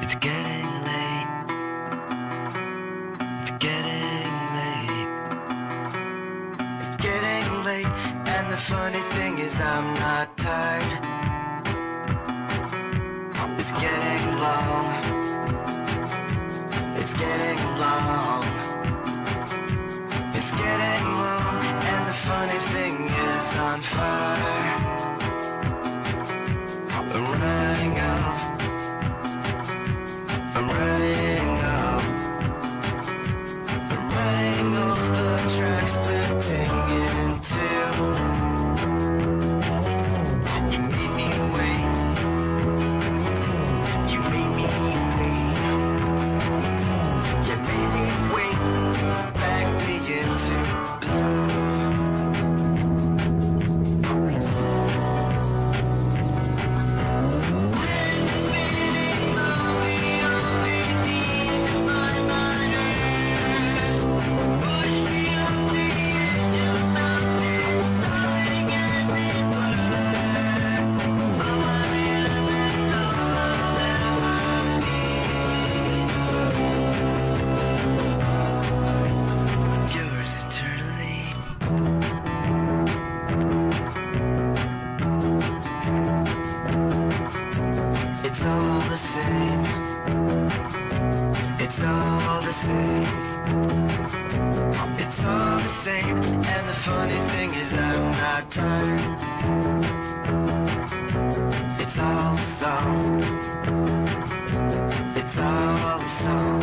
It's getting late. It's getting late. It's getting late. And the funny thing is I'm not tired. It's getting long. It's getting long. It's getting long. And the funny thing is on fire. I'm running out. I'm running off. I'm running off the track, splitting in two. You made me wait. You made me wait. You made me wait. Back me into blue. Yours eternally. It's all the same. It's all the same. It's all the same. And the funny thing is I'm not tired. It's all the song. It's all the song.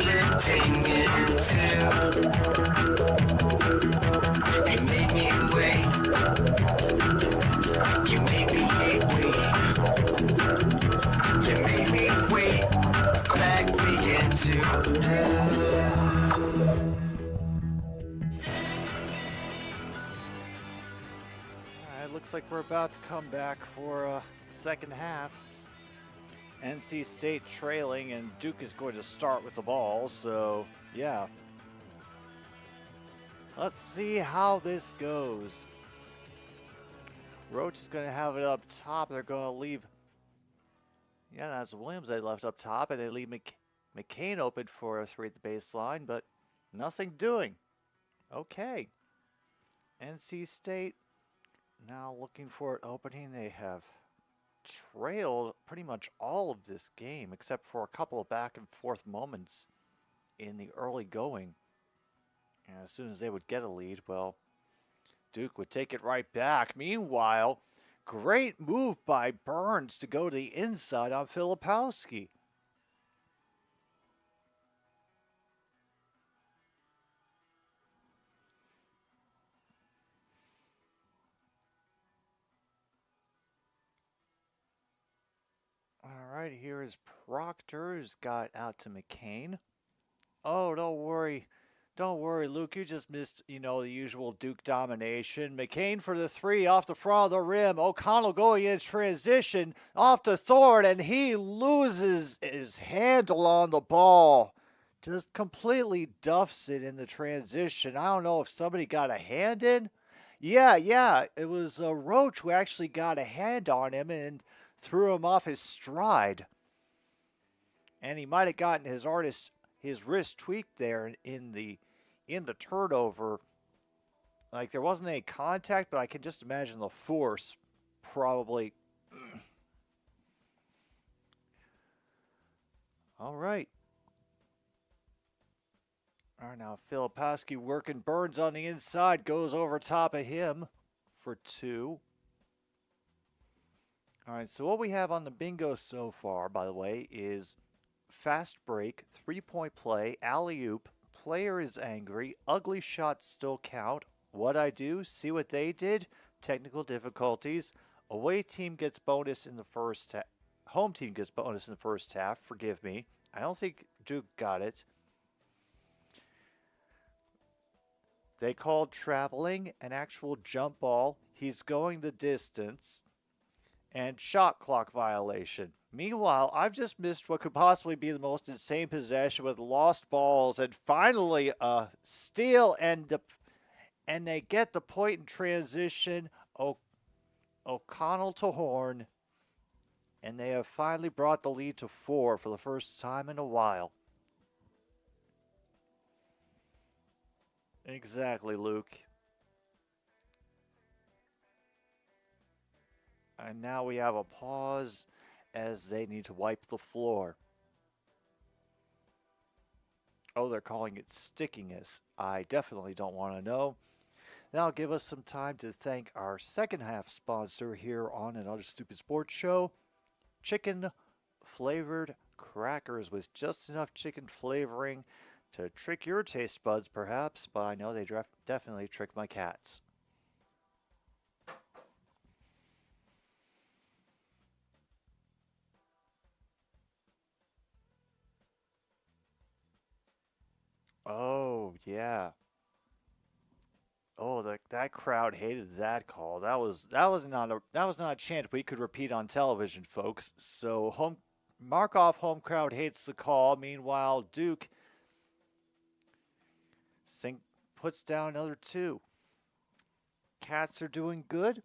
splitting in two. You made me wait. You made me wait. You made me wait. Back me into blue. It looks like we're about to come back for a second half. NC State trailing, and Duke is going to start with the ball, so yeah. Let's see how this goes. Roach is going to have it up top. They're going to leave. Yeah, that's Williams they left up top, and they leave McCain open for a three at the baseline, but nothing doing. Okay. NC State now looking for an opening. They have trailed pretty much all of this game except for a couple of back and forth moments in the early going. And as soon as they would get a lead, well, Duke would take it right back. Meanwhile, great move by Burns to go to the inside on Filipowski. All right, here is Proctor, who's got out to McCain. Oh, don't worry. Don't worry, Luke. You just missed, the usual Duke domination. McCain for the three off the front of the rim. O'Connell going in transition off to Thorne, and he loses his handle on the ball. Just completely duffs it in the transition. I don't know if somebody got a hand in. Yeah. It was Roach who actually got a hand on him and threw him off his stride. And he might have gotten his wrist tweaked there in the turnover. Like, there wasn't any contact, but I can just imagine the force probably. All right. All right, now Filipowski working Burns on the inside, goes over top of him for two. All right, so what we have on the bingo so far, by the way, is fast break, three-point play, alley-oop, player is angry, ugly shots still count, what I do, see what they did, technical difficulties, away team gets bonus in the first half, home team gets bonus in the first half, forgive me. I don't think Duke got it. They called traveling, an actual jump ball, he's going the distance, and shot clock violation. Meanwhile, I've just missed what could possibly be the most insane possession with lost balls, and finally a steal, and they get the point in transition. O'Connell to Horn, and they have finally brought the lead to 4 for the first time in a while. Exactly, Luke. And now we have a pause as they need to wipe the floor. Oh, they're calling it stickiness. I definitely don't want to know. That'll give us some time to thank our second half sponsor here on Another Stupid Sports Show. Chicken flavored crackers with just enough chicken flavoring to trick your taste buds perhaps, but I know they definitely trick my cats. Oh, yeah. Oh, that crowd hated that call. That was not a chant we could repeat on television, folks. So Markov home crowd hates the call. Meanwhile, Duke puts down another 2. Cats are doing good.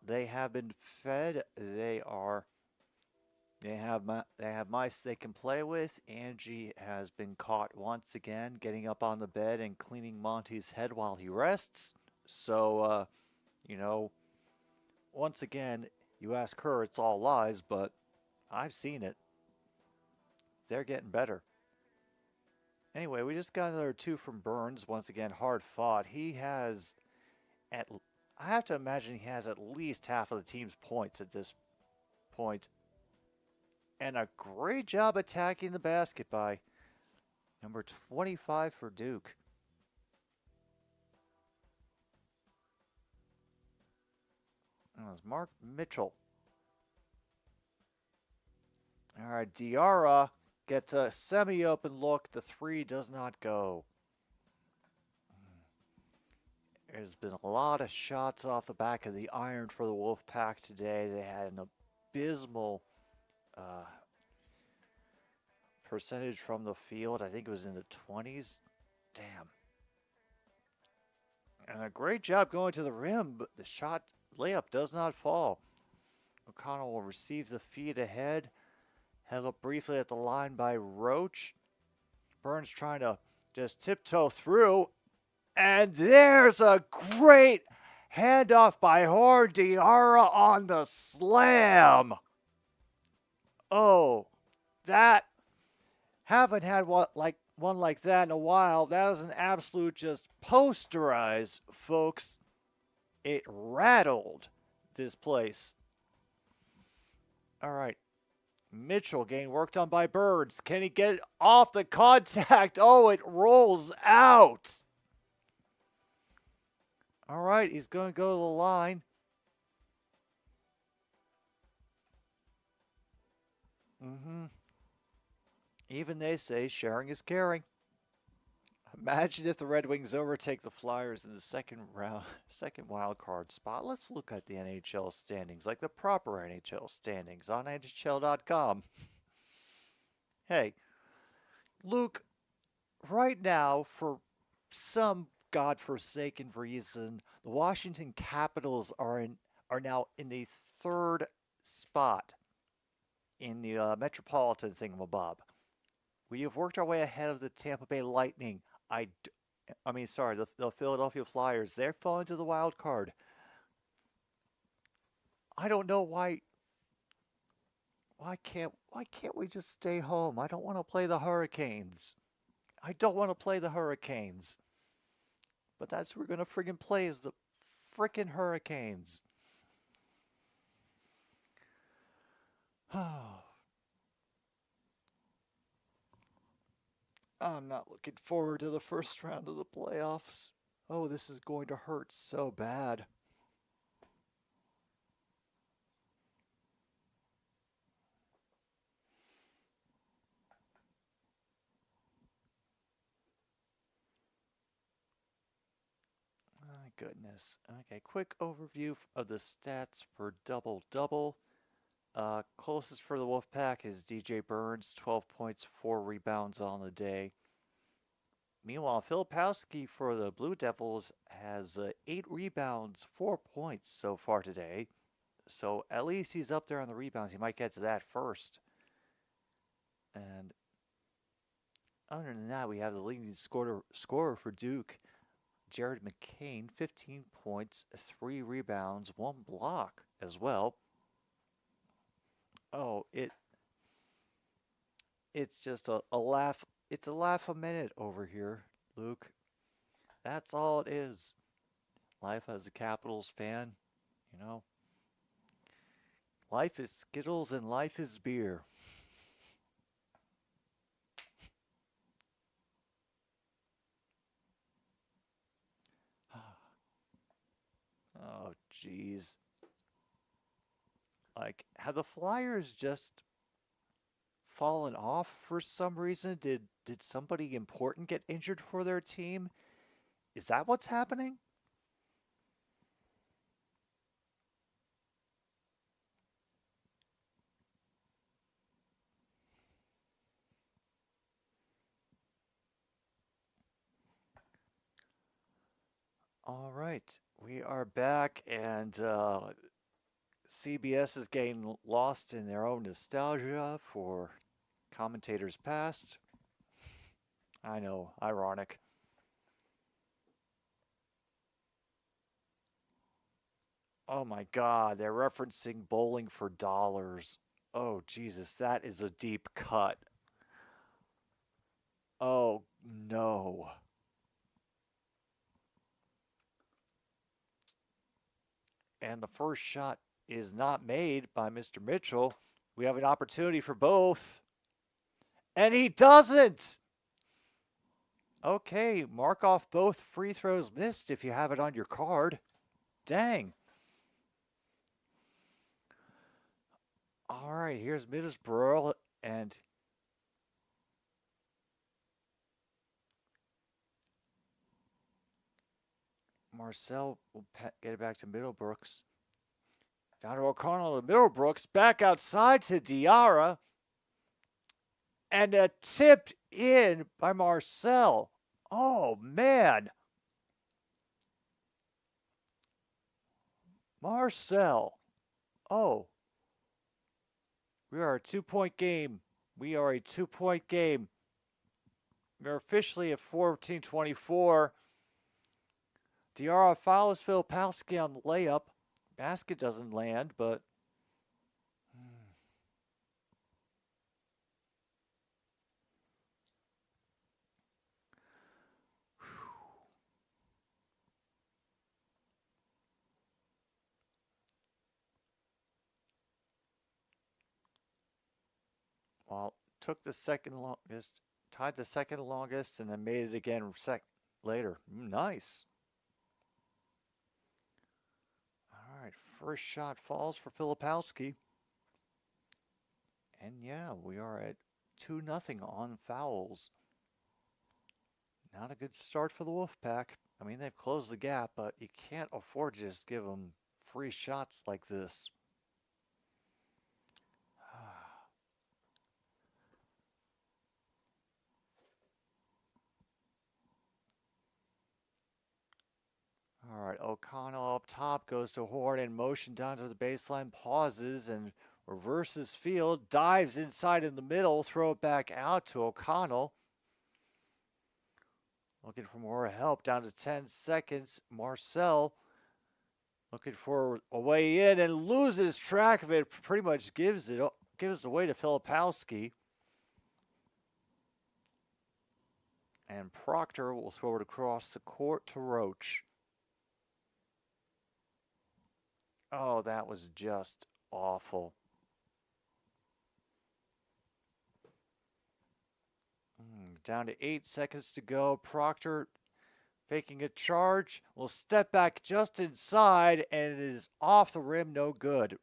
They have been fed. They have mice they can play with. Angie has been caught once again getting up on the bed and cleaning Monty's head while he rests. So, once again, you ask her, it's all lies, but I've seen it. They're getting better. Anyway, we just got another 2 from Burns. Once again, hard fought. I have to imagine he has at least half of the team's points at this point. And a great job attacking the basket by number 25 for Duke. That was Mark Mitchell. All right, Diarra gets a semi-open look. The three does not go. There's been a lot of shots off the back of the iron for the Wolfpack today. They had an abysmal percentage from the field. I think it was in the 20s. Damn. And a great job going to the rim, but the shot layup does not fall. O'Connell will receive the feed ahead. Held up briefly at the line by Roach. Burns trying to just tiptoe through. And there's a great handoff by Horn Diarra on the slam. Oh, that haven't had one like that in a while. That was an absolute just posterize, folks. It rattled this place. All right. Mitchell getting worked on by Burns. Can he get it off the contact? Oh, it rolls out. All right, he's going to go to the line. Even they say sharing is caring. Imagine if the Red Wings overtake the Flyers in the second wild card spot. Let's look at the NHL standings, like the proper NHL standings on NHL.com. Hey, Luke, right now, for some godforsaken reason, the Washington Capitals are now in the third spot in the Metropolitan thingamabob. We have worked our way ahead of the Tampa Bay Lightning. The Philadelphia Flyers. They're falling to the wild card. I don't know why. Why can't we just stay home? I don't want to play the Hurricanes. But that's who we're gonna friggin' play is the frickin' Hurricanes. I'm not looking forward to the first round of the playoffs. Oh, this is going to hurt so bad. My goodness. Okay, quick overview of the stats for double-double. Closest for the Wolfpack is DJ Burns, 12 points, 4 rebounds on the day. Meanwhile, Filipowski for the Blue Devils has 8 rebounds, 4 points so far today. So at least he's up there on the rebounds. He might get to that first. And other than that, we have the leading scorer for Duke, Jared McCain, 15 points, 3 rebounds, 1 block as well. Oh, it's just a laugh. It's a laugh a minute over here, Luke. That's all it is. Life as a Capitals fan, you know. Life is Skittles and life is beer. Oh, jeez. Like, have the Flyers just fallen off for some reason? Did somebody important get injured for their team? Is that what's happening? All right, we are back, and CBS is getting lost in their own nostalgia for commentators past. I know, ironic. Oh my God, they're referencing Bowling for Dollars. Oh Jesus, that is a deep cut. Oh no. And the first shot is not made by Mr. Mitchell. We have an opportunity for both. And he doesn't! Okay, mark off both free throws missed if you have it on your card. Dang. All right, here's Middlesbrough, and Marcel will get it back to Middlebrooks. Down to O'Connell to Middlebrooks. Back outside to Diarra. And a tipped in by Marcel. Oh, man. Marcel. Oh. We are a 2-point game. We are a 2-point game. We're officially at 14-24. Diarra fouls Filipowski on the layup. Basket doesn't land, but well, took the second longest, tied the second longest, and then made it again later. Nice. All right, first shot falls for Filipowski. And yeah, we are at 2-0 on fouls. Not a good start for the Wolfpack. I mean, they've closed the gap, but you can't afford to just give them free shots like this. All right, O'Connell up top, goes to Horn in motion down to the baseline, pauses and reverses field, dives inside in the middle, throw it back out to O'Connell. Looking for more help, down to 10 seconds. Marcel looking for a way in and loses track of it, pretty much gives it away to Filipowski. And Proctor will throw it across the court to Roach. Oh, that was just awful. Down to 8 seconds to go. Proctor faking a charge, will step back just inside, and it is off the rim, no good.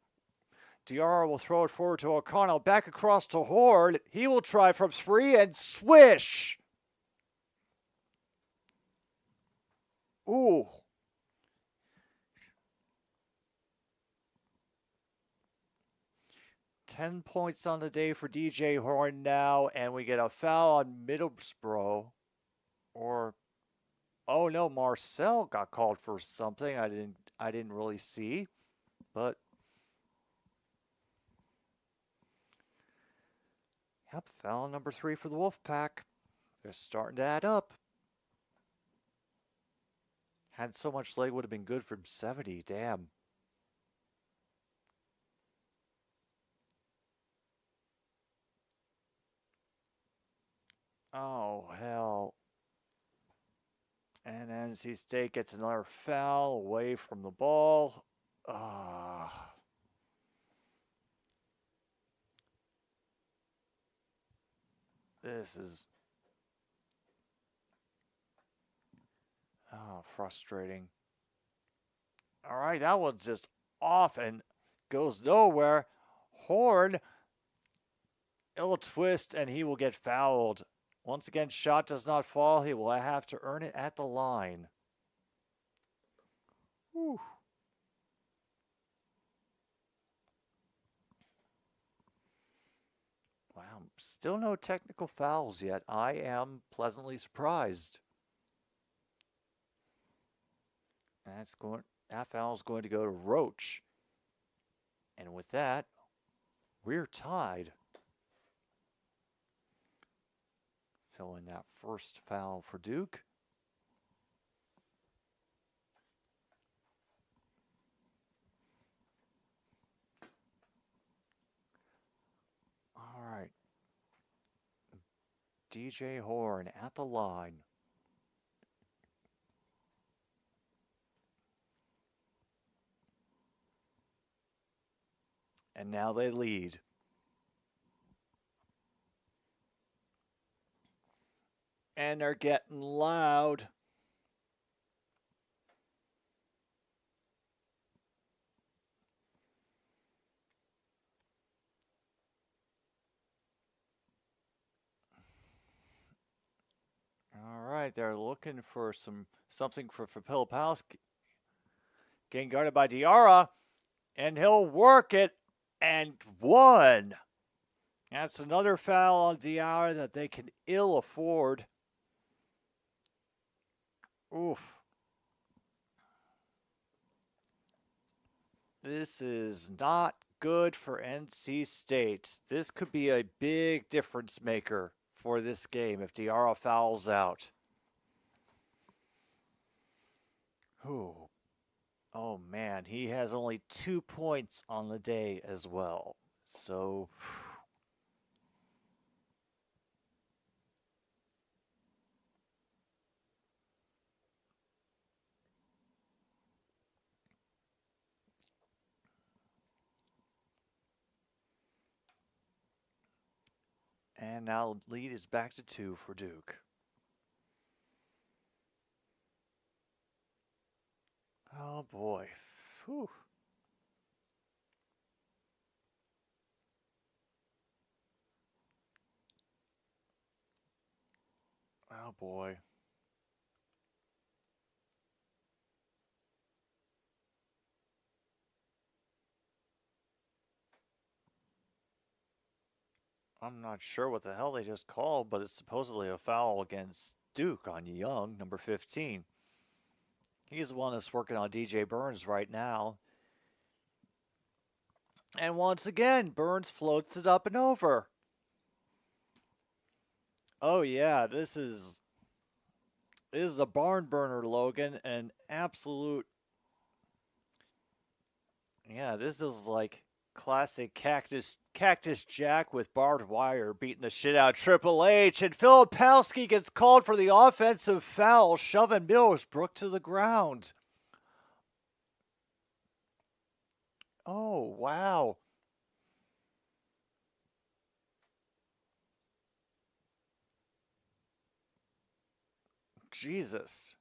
Diarra will throw it forward to O'Connell, back across to Horn. He will try from three and swish! Ooh. $10 points on the day for DJ Horn now, and we get a foul on Middlesbrough. Or, oh no, Marcel got called for something I didn't really see, but yep, foul number 3 for the Wolfpack. They're starting to add up. Had so much leg, would have been good from 70. Damn. Oh, hell. And NC State gets another foul away from the ball. This is frustrating. All right, that one's just off and goes nowhere. Horn, it'll twist and he will get fouled. Once again, shot does not fall. He will have to earn it at the line. Whew. Wow, still no technical fouls yet. I am pleasantly surprised. That foul is going to go to Roach. And with that, we're tied. Fill in that first foul for Duke. All right. DJ Horn at the line. And now they lead. And they're getting loud. All right, they're looking for something for Filipowski. Getting guarded by Diarra, and he'll work it, and one. That's another foul on Diarra that they can ill afford. Oof. This is not good for NC State. This could be a big difference maker for this game if Diarra fouls out. Ooh. Oh man, he has only 2 points on the day as well. So and now lead is back to 2 for Duke. Oh boy. Whew. Oh boy. I'm not sure what the hell they just called, but it's supposedly a foul against Duke on Young, number 15. He's the one that's working on DJ Burns right now. And once again, Burns floats it up and over. Oh yeah, this is a barn burner, Logan. An absolute... Yeah, this is like classic Cactus Jack with barbed wire beating the shit out of Triple H. And Filipowski gets called for the offensive foul, shoving Millsbrook to the ground. Oh, wow. Jesus.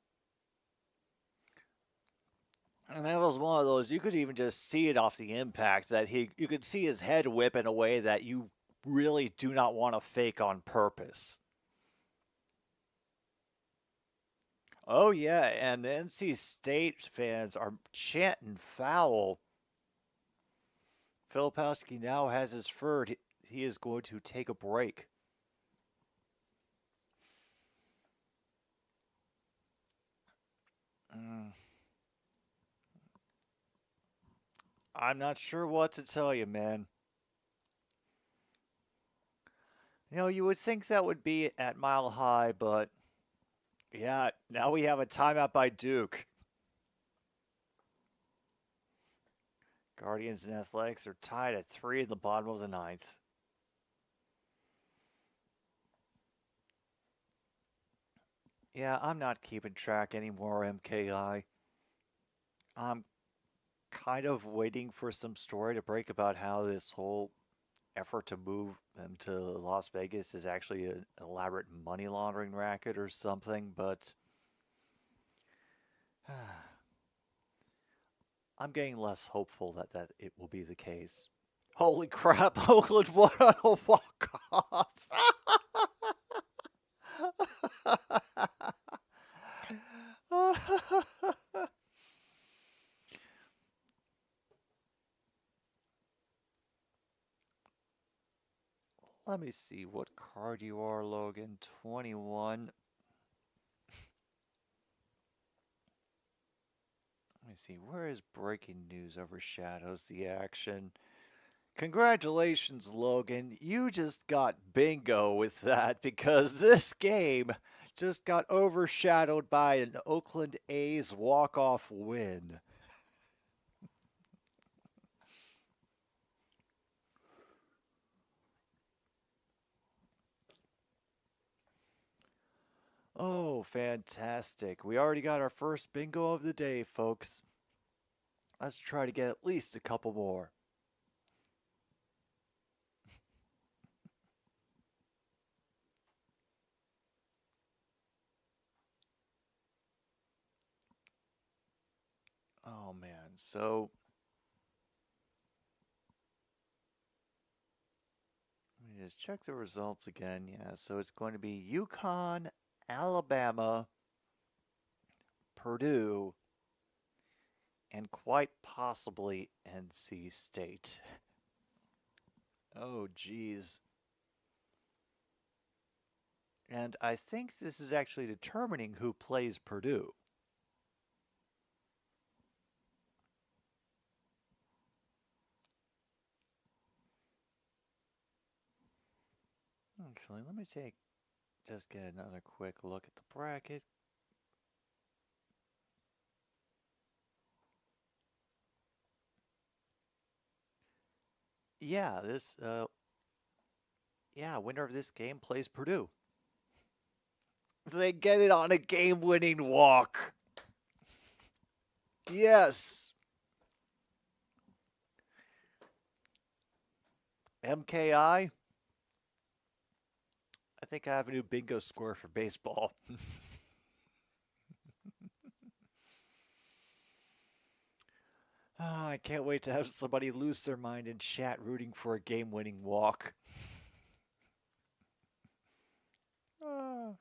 And that was one of those, you could even just see it off the impact, that you could see his head whip in a way that you really do not want to fake on purpose. Oh yeah, and the NC State fans are chanting foul. Filipowski now has his third. He is going to take a break. I'm not sure what to tell you, man. You know, you would think that would be at Mile High, but yeah, now we have a timeout by Duke. Guardians and Athletics are tied at 3 in the bottom of the 9th. Yeah, I'm not keeping track anymore, MKI. I'm kind of waiting for some story to break about how this whole effort to move them to Las Vegas is actually an elaborate money laundering racket or something, but I'm getting less hopeful that it will be the case. Holy crap, Oakland won on a walk-off. Let me see what card you are, Logan. 21. Let me see. Where is breaking news overshadows the action? Congratulations, Logan. You just got bingo with that, because this game just got overshadowed by an Oakland A's walk-off win. Oh, fantastic. We already got our first bingo of the day, folks. Let's try to get at least a couple more. man. So let me just check the results again. Yeah, so it's going to be UConn, Alabama, Purdue, and quite possibly NC State. Oh, geez. And I think this is actually determining who plays Purdue. Actually, let me just get another quick look at the bracket. Yeah, winner of this game plays Purdue. They get it on a game-winning walk. Yes. MKI. I think I have a new bingo score for baseball. Oh, I can't wait to have somebody lose their mind in chat rooting for a game-winning walk. Ah.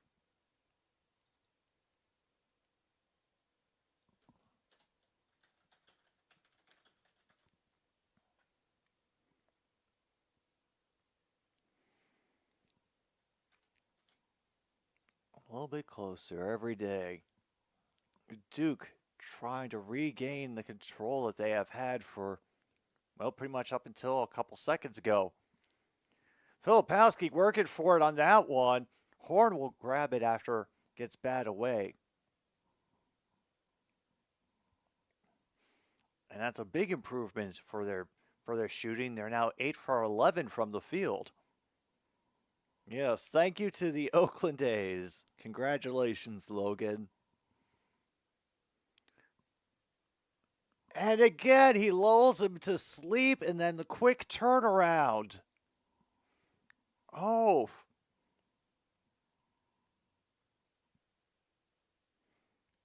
A little bit closer every day. Duke trying to regain the control that they have had for, well, pretty much up until a couple seconds ago. Filipowski working for it on that one. Horn will grab it after it gets bat away. And that's a big improvement for their shooting. They're now 8 for 11 from the field. Yes, thank you to the Oakland A's. Congratulations, Logan. And again, he lulls him to sleep, and then the quick turnaround. Oh.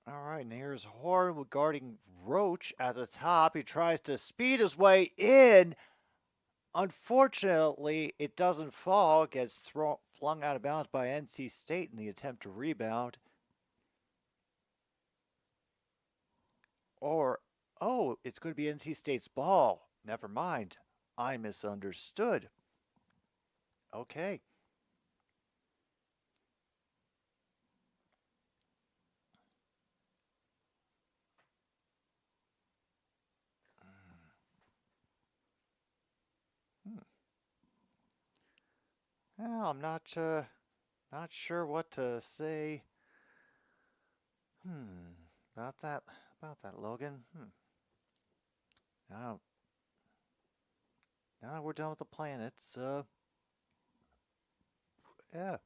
All right, and here's Horn guarding Roach at the top. He tries to speed his way in. Unfortunately, it doesn't fall. It gets flung out of bounds by NC State in the attempt to rebound. Or, oh, it's going to be NC State's ball. Never mind. I misunderstood. Okay. Well, I'm not sure what to say. About that, Logan. Now that we're done with the planets, yeah.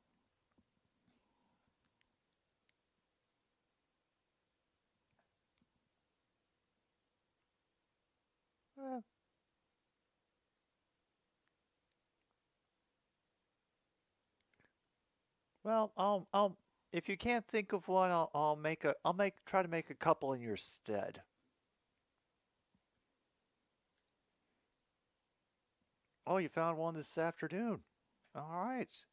Well, I'll if you can't think of one, I'll try to make a couple in your stead. Oh, you found one this afternoon. All right.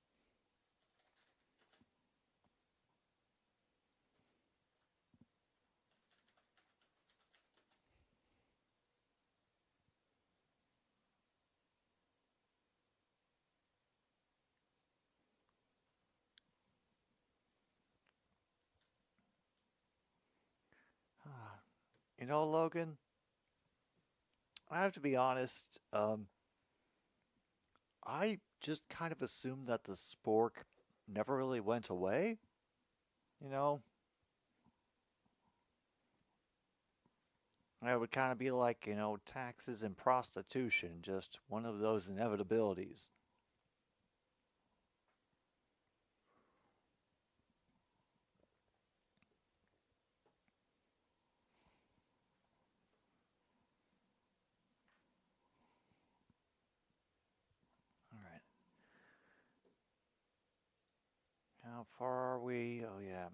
You know, Logan, I have to be honest. I just kind of assumed that the spork never really went away. You know, it would kind of be like, taxes and prostitution, just one of those inevitabilities. All right. How far are we? Oh, yeah.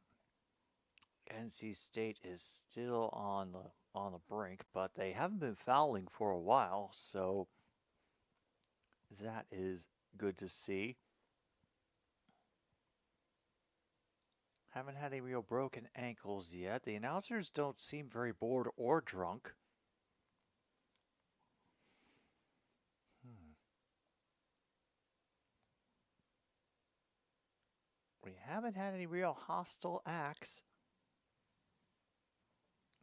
NC State is still on the on the brink, but they haven't been fouling for a while, so that is good to see. Haven't had any real broken ankles yet. The announcers don't seem very bored or drunk. We haven't had any real hostile acts.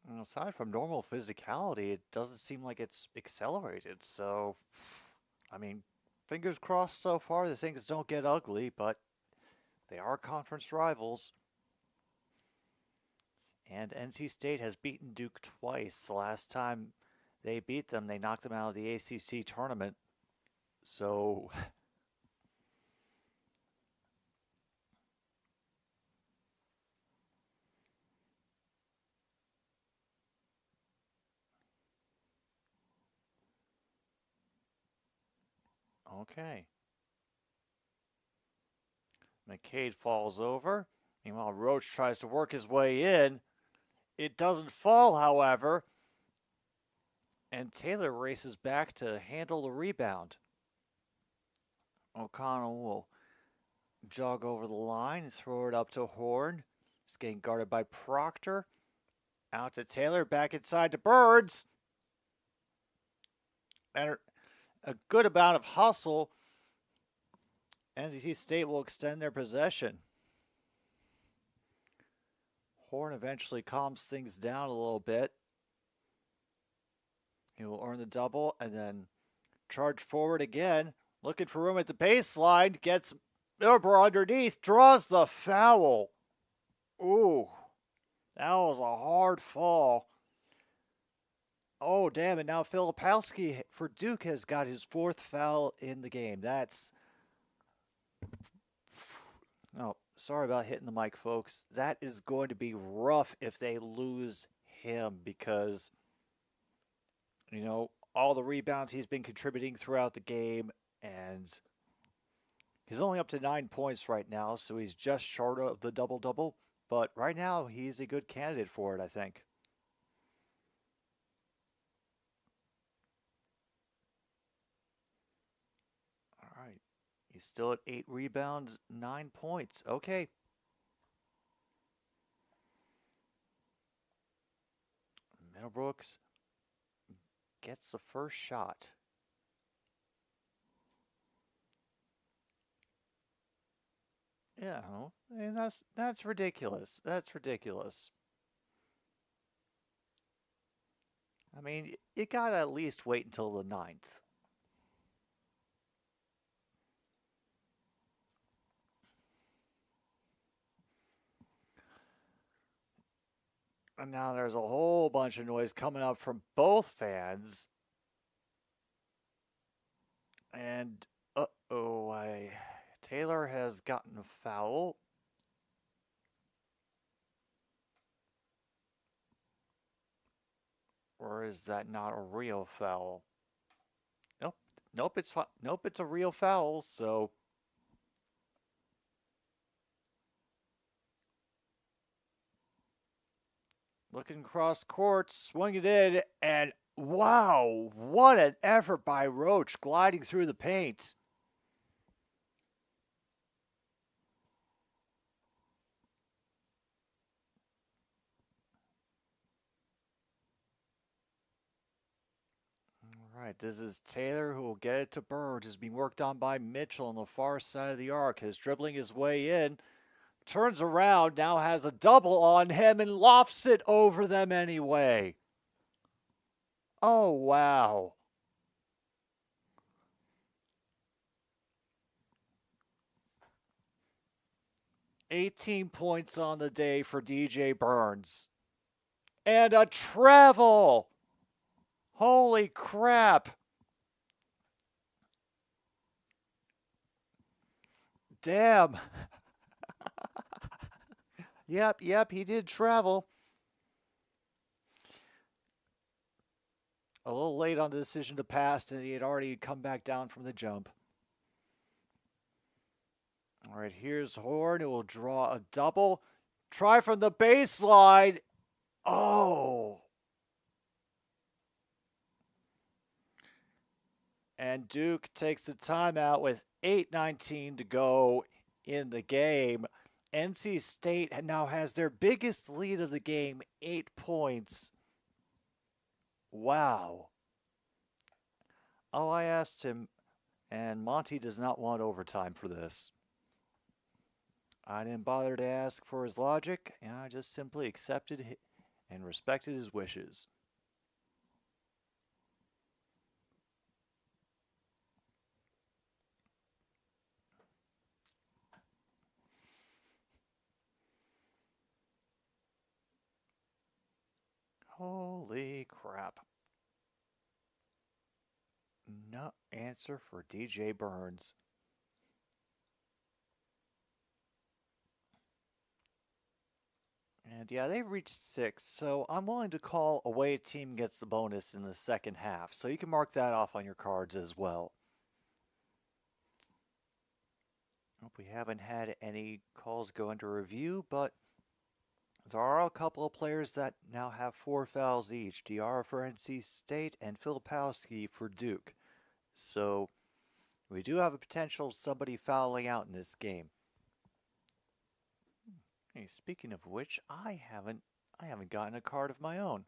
And aside from normal physicality, it doesn't seem like it's accelerated. So, I mean, fingers crossed so far that things don't get ugly, but they are conference rivals. And NC State has beaten Duke twice. The last time they beat them, they knocked them out of the ACC tournament. So, okay. McCade falls over. Meanwhile, Roach tries to work his way in. It doesn't fall, however. And Taylor races back to handle the rebound. O'Connell will jog over the line and throw it up to Horn. It's getting guarded by Proctor. Out to Taylor, back inside to Birds. And a good amount of hustle. NC State will extend their possession. Horn eventually calms things down a little bit. He will earn the double and then charge forward again. Looking for room at the baseline. Gets Milborough underneath. Draws the foul. Ooh. That was a hard fall. Oh, damn. And now Filipowski for Duke has got his fourth foul in the game. That's... Oh, sorry about hitting the mic, folks. That is going to be rough if they lose him because, you know, all the rebounds he's been contributing throughout the game, and he's only up to 9 points right now, so he's just short of the double-double. But right now, he's a good candidate for it, I think. All right. He's still at 8 rebounds, 9 points. Okay. Middlebrooks gets the first shot. Yeah, I mean, that's ridiculous. That's ridiculous. I mean, you gotta at least wait until the 9th. And now there's a whole bunch of noise coming up from both fans. And, Taylor has gotten a foul. Or is that not a real foul? Nope, it's a real foul, so... Looking across court, swing it in, and wow, what an effort by Roach gliding through the paint. All right, this is Taylor who will get it to Bird. Has been worked on by Mitchell on the far side of the arc. Is dribbling his way in. Turns around, now has a double on him and lofts it over them anyway. Oh, wow. "18 points on the day for DJ Burns. And a travel! Holy crap! Damn. Yep, he did travel. A little late on the decision to pass, and he had already come back down from the jump. All right, here's Horn, who will draw a double. Try from the baseline. Oh. And Duke takes the timeout with 8:19 to go in the game. NC State now has their biggest lead of the game, 8 points. Wow. Oh, I asked him, and Monty does not want overtime for this. I didn't bother to ask for his logic, and I just simply accepted and respected his wishes. Holy crap. No answer for DJ Burns. And yeah, they've reached 6, so I'm willing to call away team gets the bonus in the second half. So you can mark that off on your cards as well. Hope we haven't had any calls go into review, but there are a couple of players that now have 4 fouls each. DR for NC State and Filipowski for Duke. So we do have a potential somebody fouling out in this game. Hey, speaking of which, I haven't gotten a card of my own.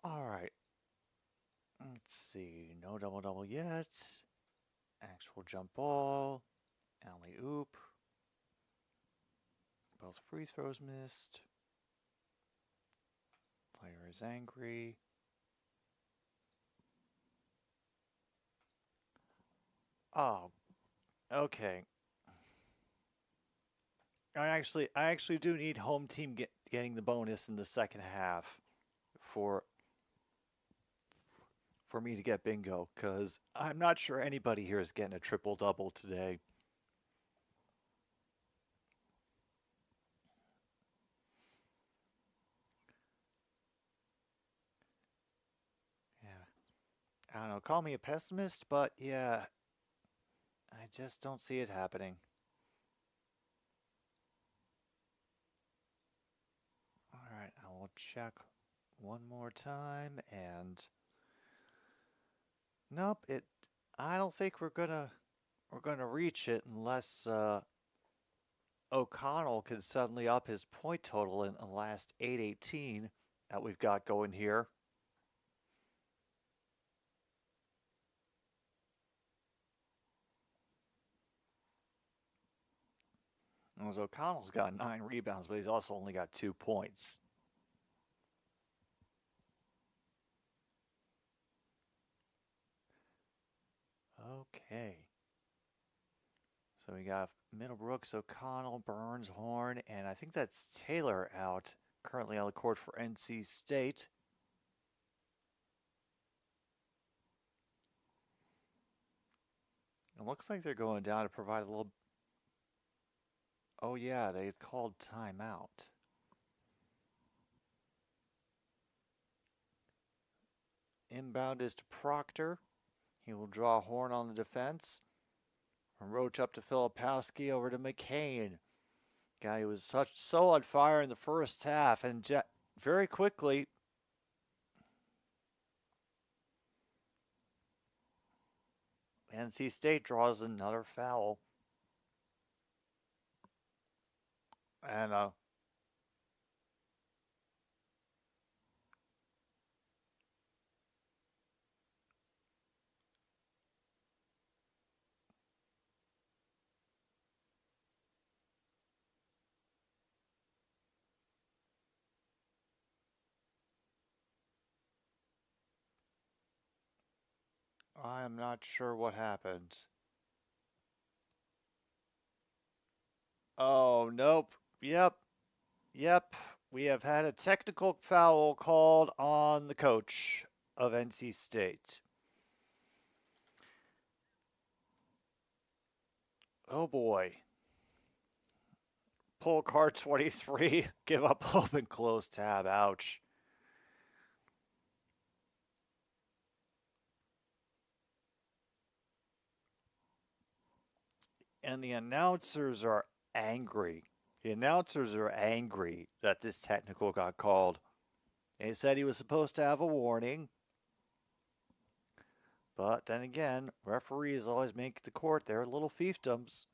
All right. Let's see. No double yet. Actual jump ball. Alley oop. Both free throws missed. Player is angry. Oh, okay. I actually do need home team getting the bonus in the second half for me to get bingo, because I'm not sure anybody here is getting a triple-double today. Yeah. I don't know, call me a pessimist, but yeah, I just don't see it happening. Alright, I will check one more time, and nope, I don't think we're gonna reach it unless O'Connell can suddenly up his point total in the last 8:18 that we've got going here. As O'Connell's got 9 rebounds, but he's also only got 2 points. Okay. So we got Middlebrooks, O'Connell, Burns, Horn, and I think that's Taylor out currently on the court for NC State. It looks like they're going down to provide a little... Oh yeah, they had called timeout. Inbound is to Proctor. He will draw Horn on the defense. From Roach up to Filipowski, over to McCain. Guy was so on fire in the first half, and very quickly NC State draws another foul. And I am not sure what happened. Oh, nope. Yep. We have had a technical foul called on the coach of NC State. Oh boy. Pull card 23. Give up open close tab. Ouch. And the announcers are angry. The announcers are angry that this technical got called. They said he was supposed to have a warning. But then again, referees always make the court their little fiefdoms.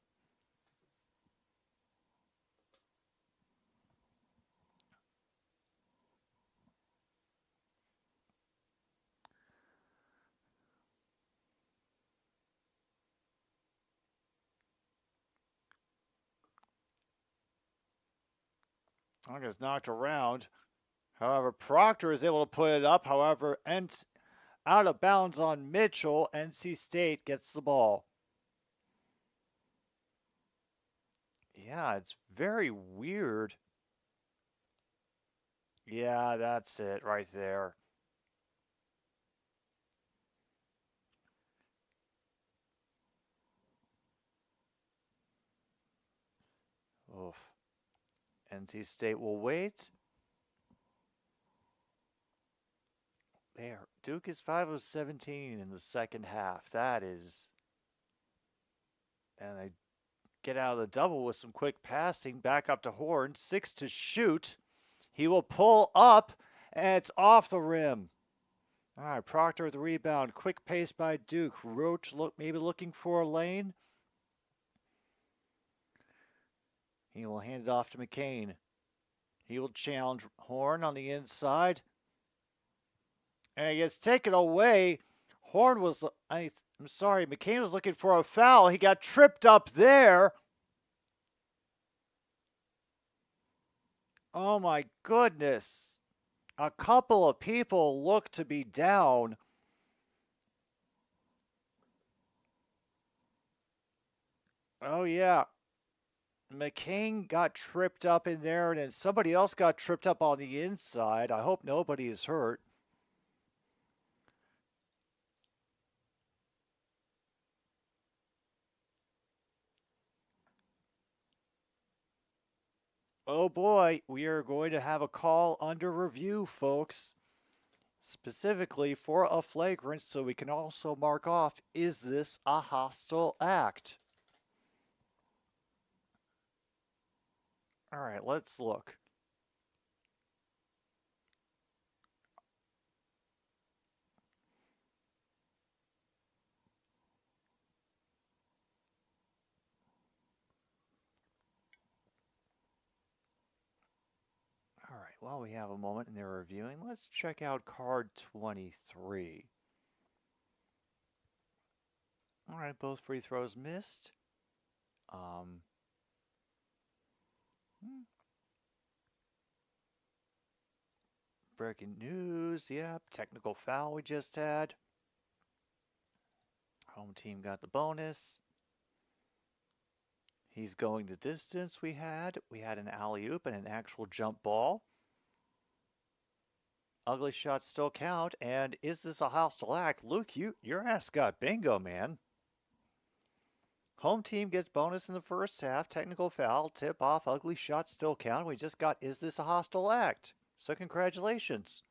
I gets knocked around. However, Proctor is able to put it up. However, out of bounds on Mitchell. NC State gets the ball. Yeah, it's very weird. Yeah, that's it right there. Oof. NC State will wait. There. Duke is 5 of 17 in the second half. That is. And they get out of the double with some quick passing. Back up to Horn. 6 to shoot. He will pull up, and it's off the rim. All right, Proctor with the rebound. Quick pace by Duke. Roach maybe looking for a lane. He will hand it off to McCain. He will challenge Horn on the inside. And it gets taken away. Horn was, I'm sorry, McCain was looking for a foul. He got tripped up there. Oh my goodness. A couple of people look to be down. Oh yeah. McCain got tripped up in there, and then somebody else got tripped up on the inside. I hope nobody is hurt. Oh boy, we are going to have a call under review, folks. Specifically for a flagrant, so we can also mark off, is this a hostile act? All right, let's look. All right, while we have a moment and they're reviewing, let's check out card 23. All right, both free throws missed. Breaking news, yep, technical foul we just had. Home team got the bonus. He's going the distance we had. We had an alley-oop and an actual jump ball. Ugly shots still count, and is this a hostile act? Luke, your ass got bingo, man. Home team gets bonus in the first half, technical foul, tip off, ugly shots still count. We just got, is this a hostile act? So congratulations.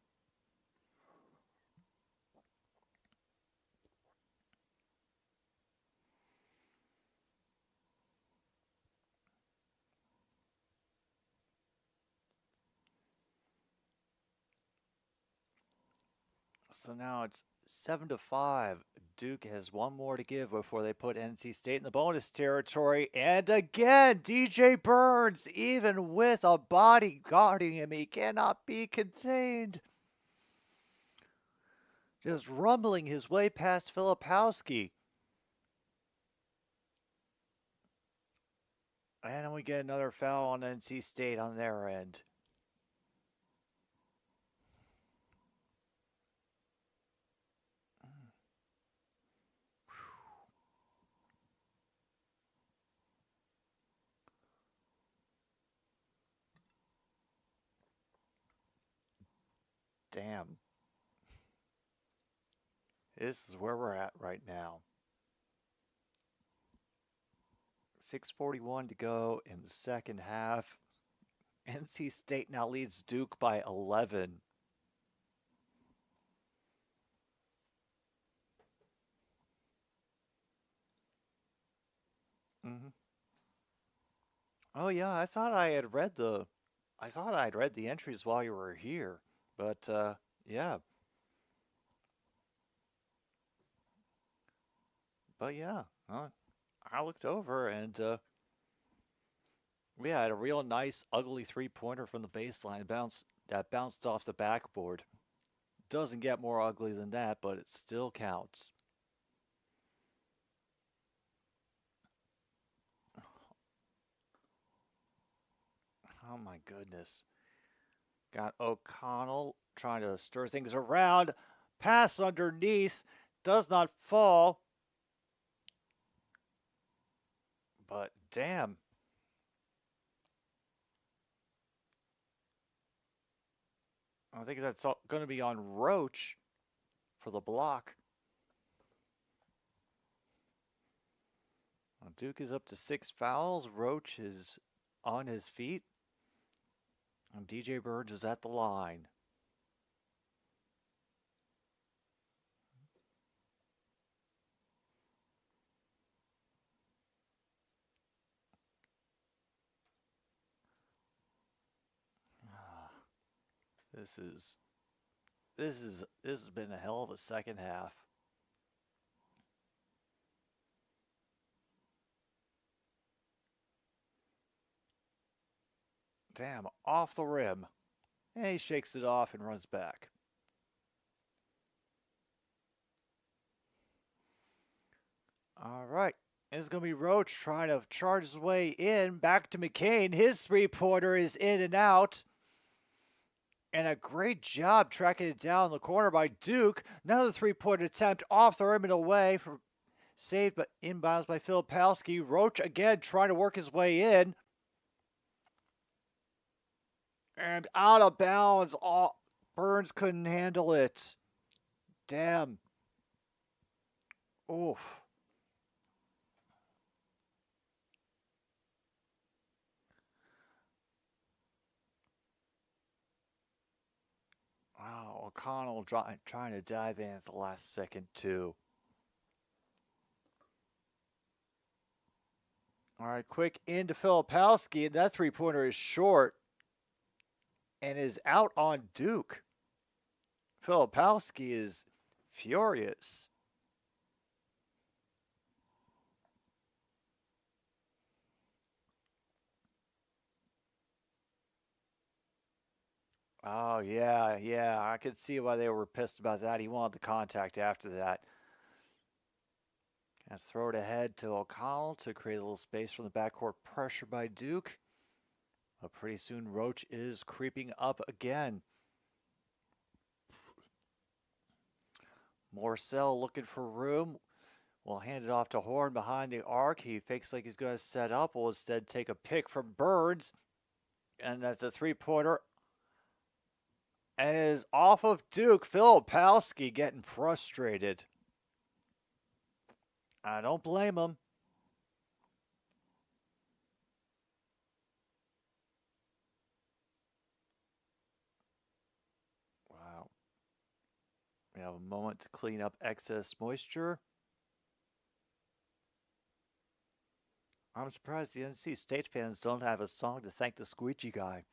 So now it's 7-5. Duke has one more to give before they put NC State in the bonus territory. And again, DJ Burns, even with a body guarding him, he cannot be contained. Just rumbling his way past Filipowski. And then we get another foul on NC State on their end. Damn. This is where we're at right now. 6:41 to go in the second half. NC State now leads Duke by 11. Oh yeah, I thought I'd read the entries while you were here, but yeah. But yeah, I looked over and we had a real nice, ugly 3-pointer from the baseline that bounced off the backboard. Doesn't get more ugly than that, but it still counts. Oh my goodness. Got O'Connell trying to stir things around. Pass underneath. Does not fall. But damn. I think that's going to be on Roach for the block. Duke is up to 6 fouls. Roach is on his feet. And DJ Burns is at the line. This has been a hell of a second half. Damn, off the rim. And he shakes it off and runs back. All right. It's going to be Roach trying to charge his way in. Back to McCain. His 3-pointer is in and out. And a great job tracking it down in the corner by Duke. Another 3-point attempt off the rim and away. Saved but inbounds by Filipowski. Roach again trying to work his way in. And out of bounds. Burns couldn't handle it. Damn. Oof. Wow, O'Connell trying to dive in at the last second, too. All right, quick into Filipowski, and that 3-pointer is short and is out on Duke. Filipowski is furious. Oh, yeah. I could see why they were pissed about that. He wanted the contact after that. Gonna throw it ahead to O'Connell to create a little space from the backcourt pressure by Duke. But pretty soon Roach is creeping up again. Morcell looking for room. Will hand it off to Horn behind the arc. He fakes like he's going to set up. Will instead take a pick from Burns. And that's a 3-pointer. And it is off of Duke. Filipowski getting frustrated. I don't blame him. Wow. We have a moment to clean up excess moisture. I'm surprised the NC State fans don't have a song to thank the squeegee guy.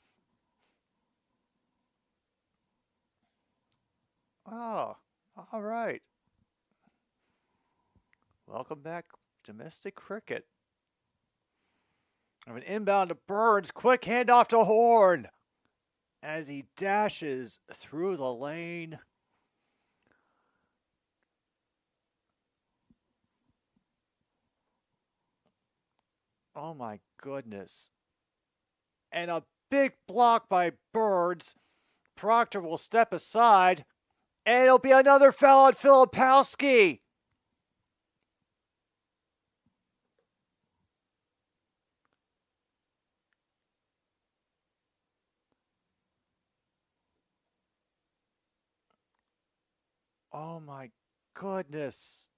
Oh, all right. Welcome back, domestic cricket. An inbound to Burns. Quick handoff to Horn as he dashes through the lane. Oh my goodness. And a big block by Burns. Proctor will step aside. And it'll be another foul on Filipowski. Oh my goodness.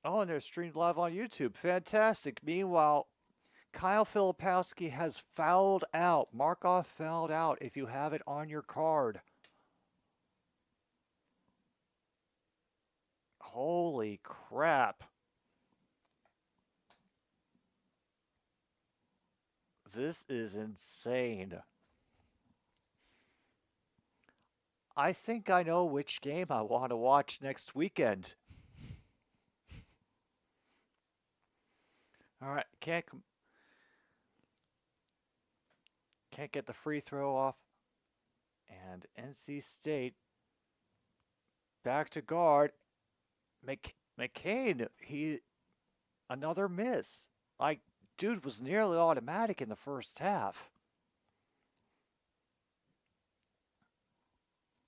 Oh, and they're streamed live on YouTube. Fantastic. Meanwhile, Kyle Filipowski has fouled out. Markov fouled out if you have it on your card. Holy crap. This is insane. I think I know which game I want to watch next weekend. All right, can't get the free throw off, and NC State back to guard. McCain, another miss. Like, dude was nearly automatic in the first half.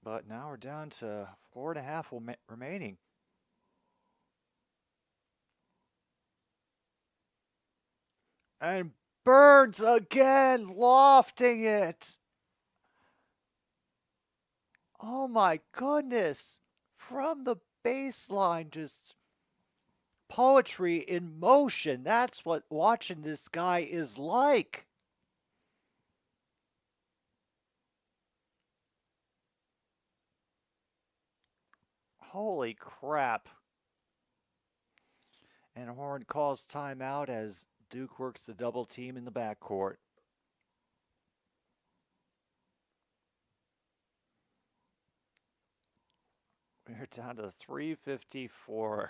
But now we're down to 4.5 remaining. And Burns again, lofting it. Oh my goodness. From the baseline, just poetry in motion. That's what watching this guy is like. Holy crap. And Horn calls timeout as Duke works the double team in the backcourt. We're down to 3:54.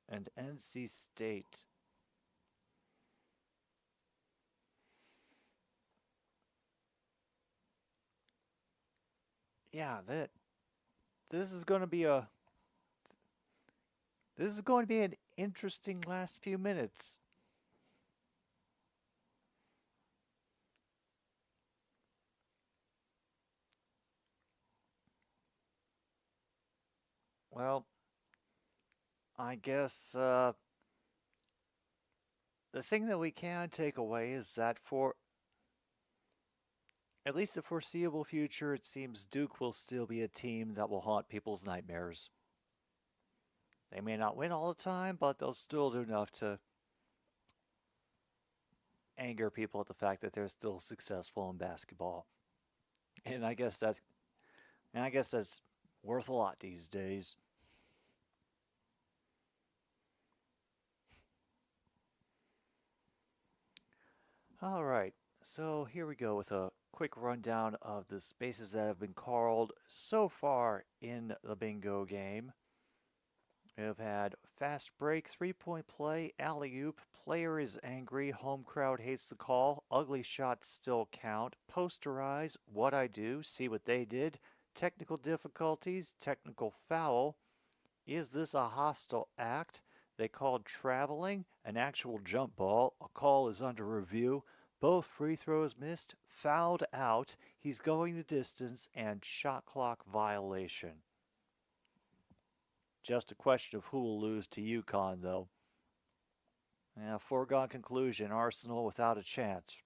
And NC State. Yeah, this is going to be an interesting last few minutes. Well, I guess the thing that we can take away is that for at least the foreseeable future, it seems Duke will still be a team that will haunt people's nightmares. They may not win all the time, but they'll still do enough to anger people at the fact that they're still successful in basketball. And I guess that's worth a lot these days. All right, so here we go with a quick rundown of the spaces that have been called so far in the bingo game. We have had fast break, 3-point play, alley-oop, player is angry, home crowd hates the call, ugly shots still count, posterize, what I do, see what they did, technical difficulties, technical foul, is this a hostile act? They called traveling, an actual jump ball, a call is under review, both free throws missed, fouled out, he's going the distance, and shot clock violation. Just a question of who will lose to UConn, though. Yeah, foregone conclusion, Arsenal without a chance.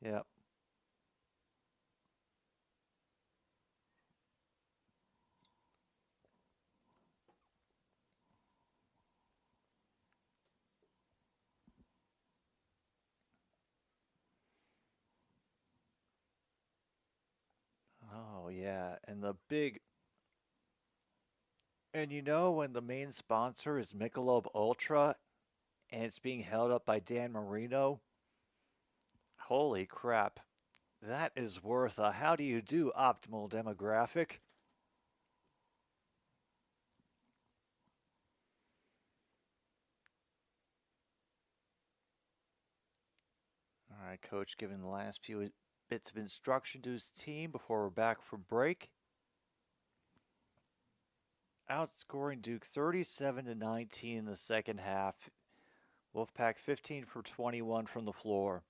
Yep. Oh, yeah, and the big... And you know when the main sponsor is Michelob Ultra and it's being held up by Dan Marino? Holy crap. That is worth a how do you do optimal demographic. All right, coach giving the last few bits of instruction to his team before we're back from break. Outscoring Duke 37-19 in the second half. Wolfpack 15 for 21 from the floor.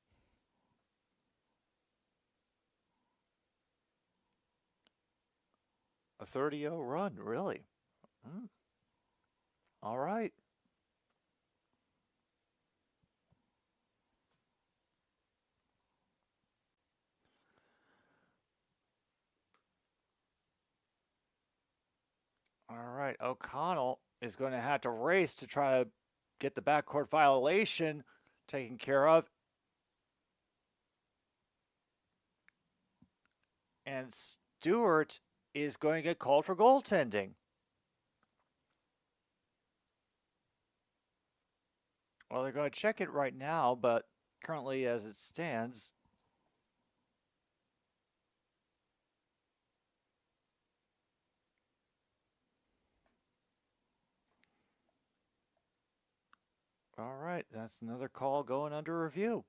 A 30-0 run, really? All right. All right, O'Connell is going to have to race to try to get the backcourt violation taken care of. And Stewart is going to get called for goaltending. Well, they're going to check it right now, but currently as it stands, All right, that's another call going under review.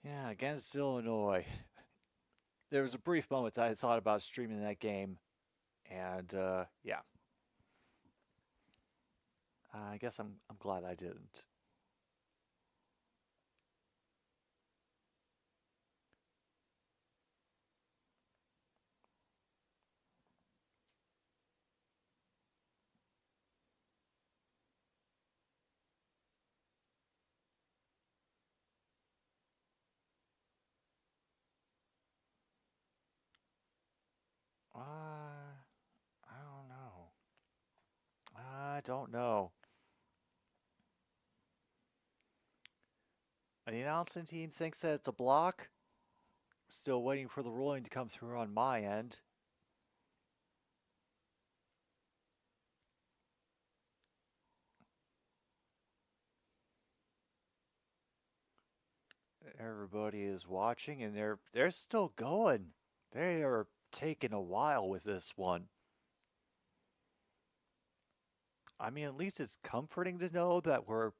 Yeah, against Illinois. There was a brief moment that I thought about streaming that game, and yeah. I guess I'm glad I didn't. I don't know. I don't know. The announcing team thinks that it's a block. Still waiting for the ruling to come through on my end. Everybody is watching, and they're still going. They are taking a while with this one. I mean, at least it's comforting to know that we're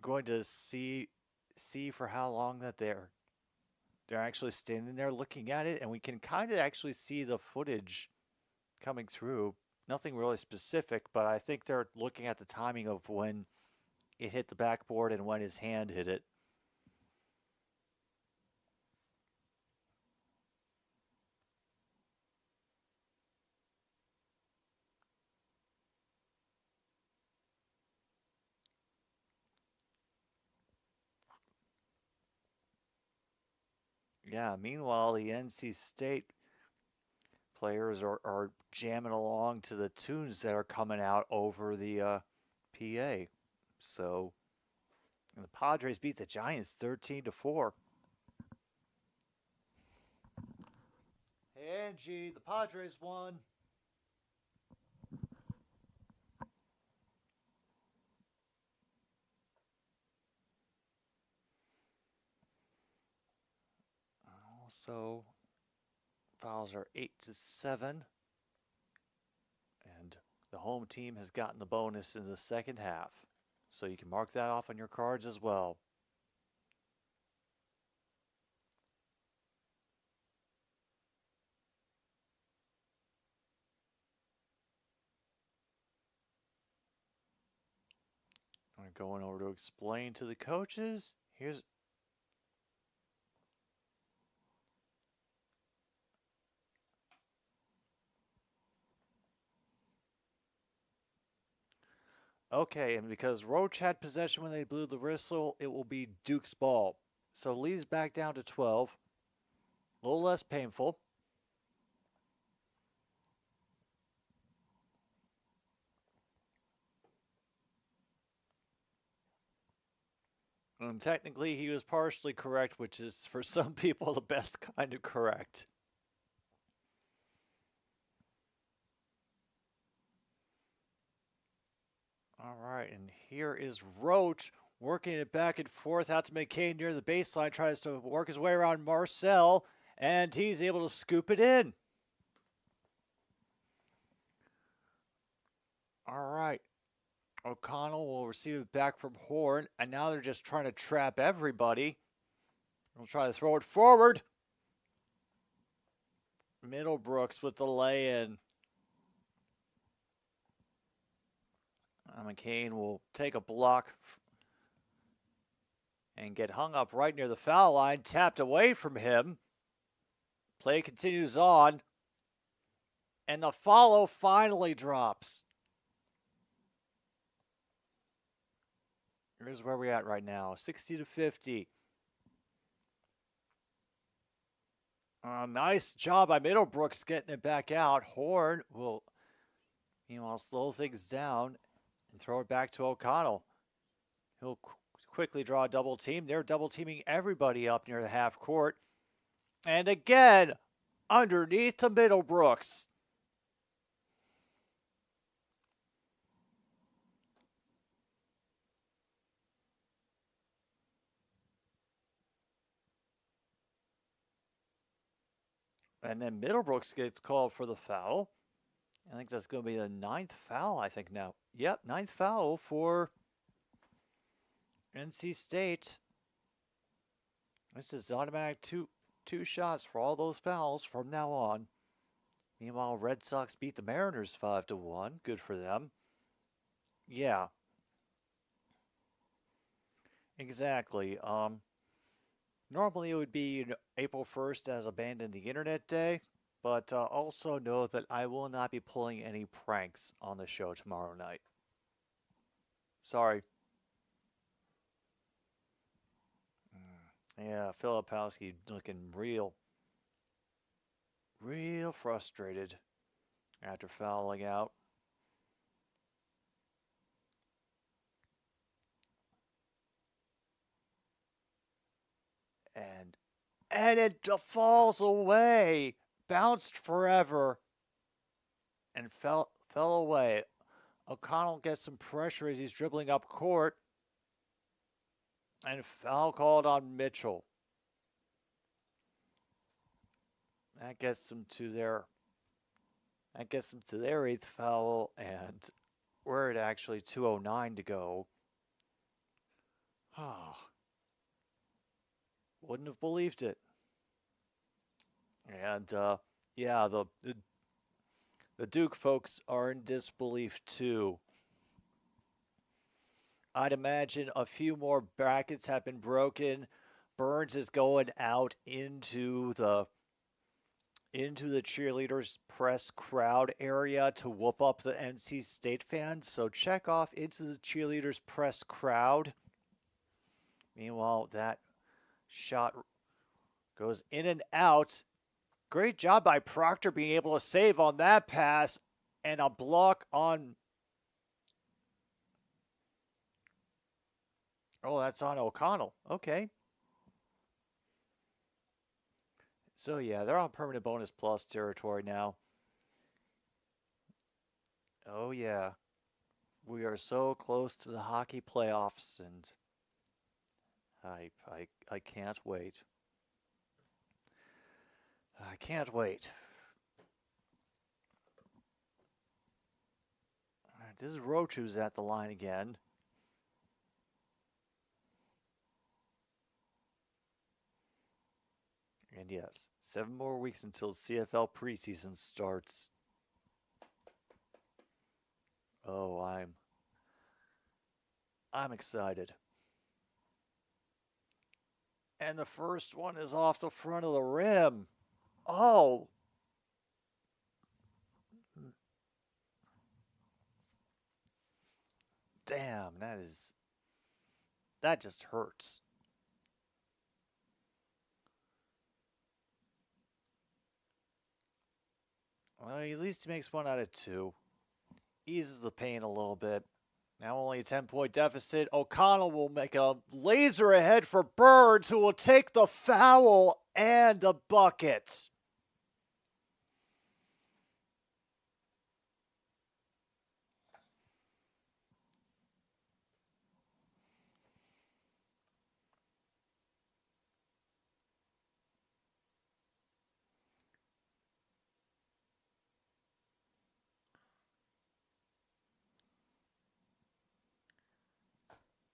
going to see for how long that they're actually standing there looking at it, and we can kind of actually see the footage coming through. Nothing really specific, but I think they're looking at the timing of when it hit the backboard and when his hand hit it. Yeah, meanwhile, the NC State players are jamming along to the tunes that are coming out over the PA. So the Padres beat the Giants 13-4. Hey, Angie, the Padres won. So fouls are 8-7. And the home team has gotten the bonus in the second half. So you can mark that off on your cards as well. I'm going over to explain to the coaches. Here's okay, and because Roach had possession when they blew the whistle, it will be Duke's ball. So Lee's back down to 12. A little less painful. And technically, he was partially correct, which is for some people the best kind of correct. All right, and here is Roach working it back and forth out to McCain near the baseline, tries to work his way around Marcel, and he's able to scoop it in. All right. O'Connell will receive it back from Horn, and now they're just trying to trap everybody. We'll try to throw it forward. Middlebrooks with the lay-in. McCain will take a block and get hung up right near the foul line, tapped away from him. Play continues on, and the follow finally drops. Here's where we're at right now, 60-50. Nice job by Middlebrooks getting it back out. Horn will, meanwhile, slow things down and throw it back to O'Connell. He'll quickly draw a double team. They're double teaming everybody up near the half court. And again, underneath to Middlebrooks. And then Middlebrooks gets called for the foul. I think that's going to be the ninth foul, I think now. Yep, ninth foul for NC State. This is automatic two shots for all those fouls from now on. Meanwhile, Red Sox beat the Mariners 5-1. Good for them. Yeah. Exactly. Normally it would be April 1st as Abandon the Internet Day, but also know that I will not be pulling any pranks on the show tomorrow night. Sorry. Yeah, Filipowski looking real frustrated after fouling out. And it falls away, bounced forever, and fell away. O'Connell gets some pressure as he's dribbling up court, and foul called on Mitchell. That gets them to their eighth foul, and we're at actually 2:09 to go. Oh, wouldn't have believed it. And yeah, the Duke folks are in disbelief too. I'd imagine a few more brackets have been broken. Burns is going out into the cheerleaders press crowd area to whoop up the NC State fans. So check off into the cheerleaders press crowd. Meanwhile, that shot goes in and out. Great job by Proctor being able to save on that pass, and a block on... Oh, that's on O'Connell. Okay. So yeah, they're on permanent bonus plus territory now. Oh yeah. We are so close to the hockey playoffs, and I can't wait. I can't wait. All right, this is Rochu's at the line again. And yes, 7 more weeks until CFL preseason starts. Oh, I'm excited. And the first one is off the front of the rim. Oh. Damn, that just hurts. Well, at least he makes 1 out of 2. Eases the pain a little bit. Now only a 10-point deficit. O'Connell will make a laser ahead for Burns, who will take the foul and the bucket.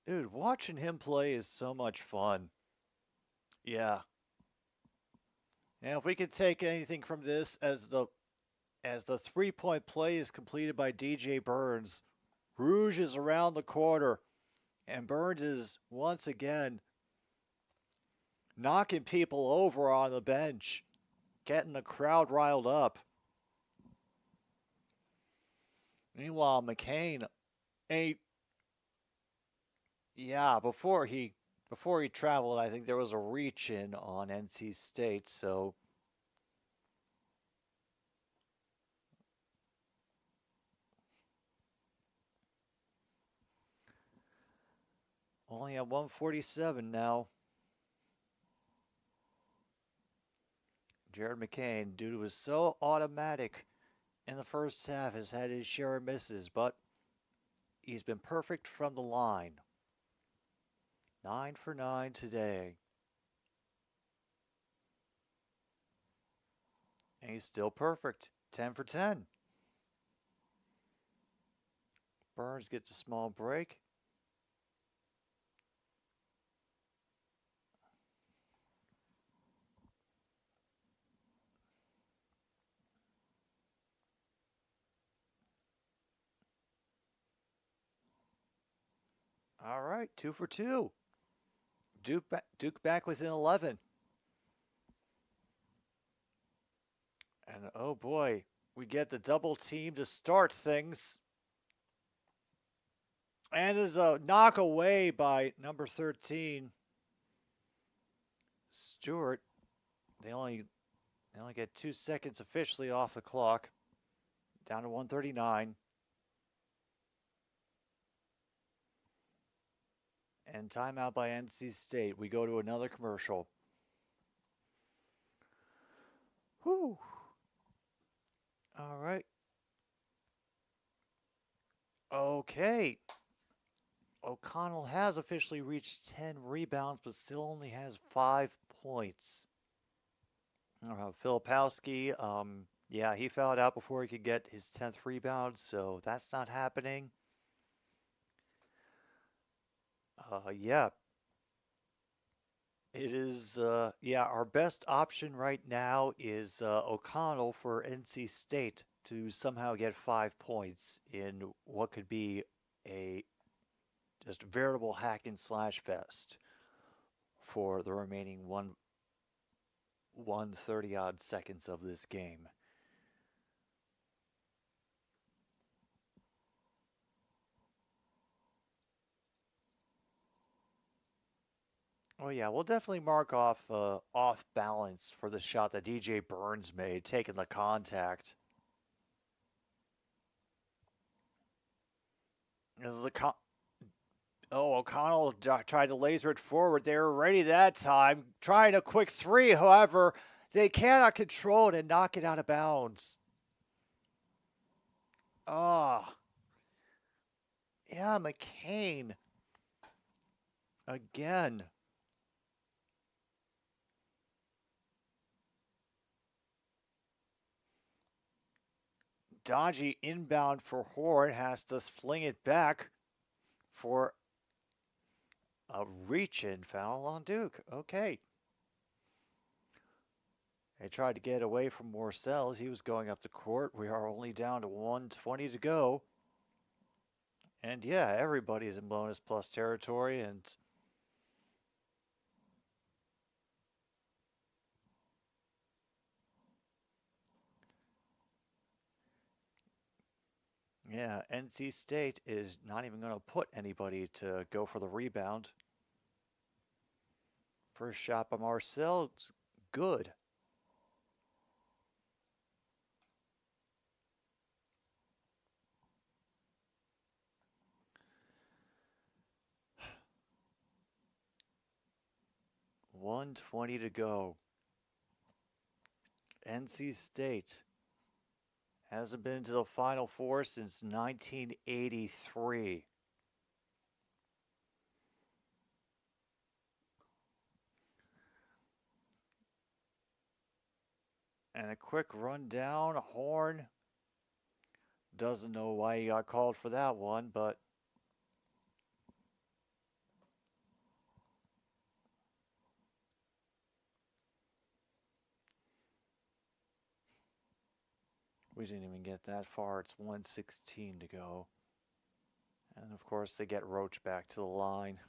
Dude, watching him play is so much fun. Yeah. And if we could take anything from this as the 3-point play is completed by DJ Burns, Rouge is around the corner, and Burns is once again knocking people over on the bench, getting the crowd riled up. Meanwhile, McCain before he traveled, I think there was a reach in on NC State, so only at 147 now. Jared McCain, due to his so automatic in the first half, has had his share of misses, but he's been perfect from the line. 9 for 9 today. And he's still perfect. 10 for 10. Burns gets a small break. All right, 2 for 2. Duke back within 11. And oh boy, we get the double team to start things. And is a knock away by number 13, Stewart. They only get 2 seconds officially off the clock. Down to 139. And timeout by NC State. We go to another commercial. Whew. All right. Okay. O'Connell has officially reached 10 rebounds, but still only has 5 points. Filipowski, yeah, he fouled out before he could get his 10th rebound, so that's not happening. Yeah. It is, our best option right now is O'Connell for NC State to somehow get 5 points in what could be a just veritable hack and slash fest for the remaining 130 odd seconds of this game. Oh yeah, we'll definitely mark off balance for the shot that DJ Burns made, taking the contact. This is O'Connell tried to laser it forward. They were ready that time. Trying a quick three, however, they cannot control it and knock it out of bounds. Ah. Yeah, McCain. Again. Dodgy inbound for Horn, has to fling it back for a reach-in foul on Duke. Okay. They tried to get away from Morcell as he was going up the court. We are only down to 1:20 to go. And yeah, everybody's in bonus plus territory, and yeah, NC State is not even going to put anybody to go for the rebound. First shot by Marcel, it's good. $1:20 to go. NC State hasn't been to the Final Four since 1983. And a quick rundown. Horn doesn't know why he got called for that one, but we didn't even get that far. It's 1:16 to go. And of course, they get Roach back to the line.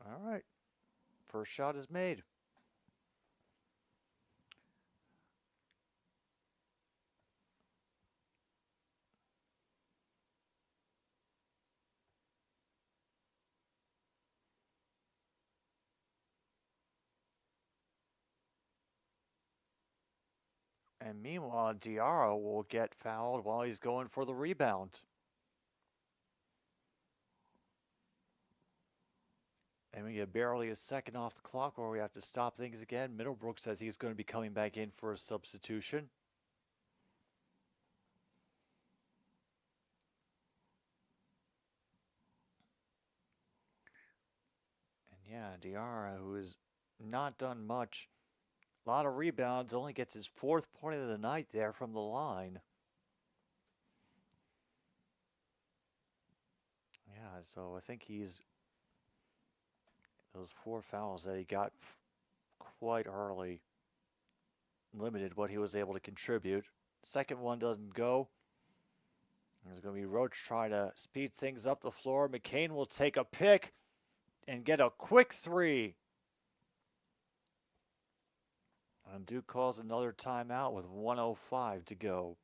All right. First shot is made. And meanwhile, Diarra will get fouled while he's going for the rebound. And we get barely a second off the clock where we have to stop things again. Middlebrook says he's going to be coming back in for a substitution. And yeah, Diarra, who has not done much A lot of rebounds, only gets his 4th point of the night there from the line. Yeah, so I think those 4 fouls that he got quite early limited what he was able to contribute. Second one doesn't go. There's going to be Roach trying to speed things up the floor. McCain will take a pick and get a quick 3. And Duke calls another timeout with 1:05 to go.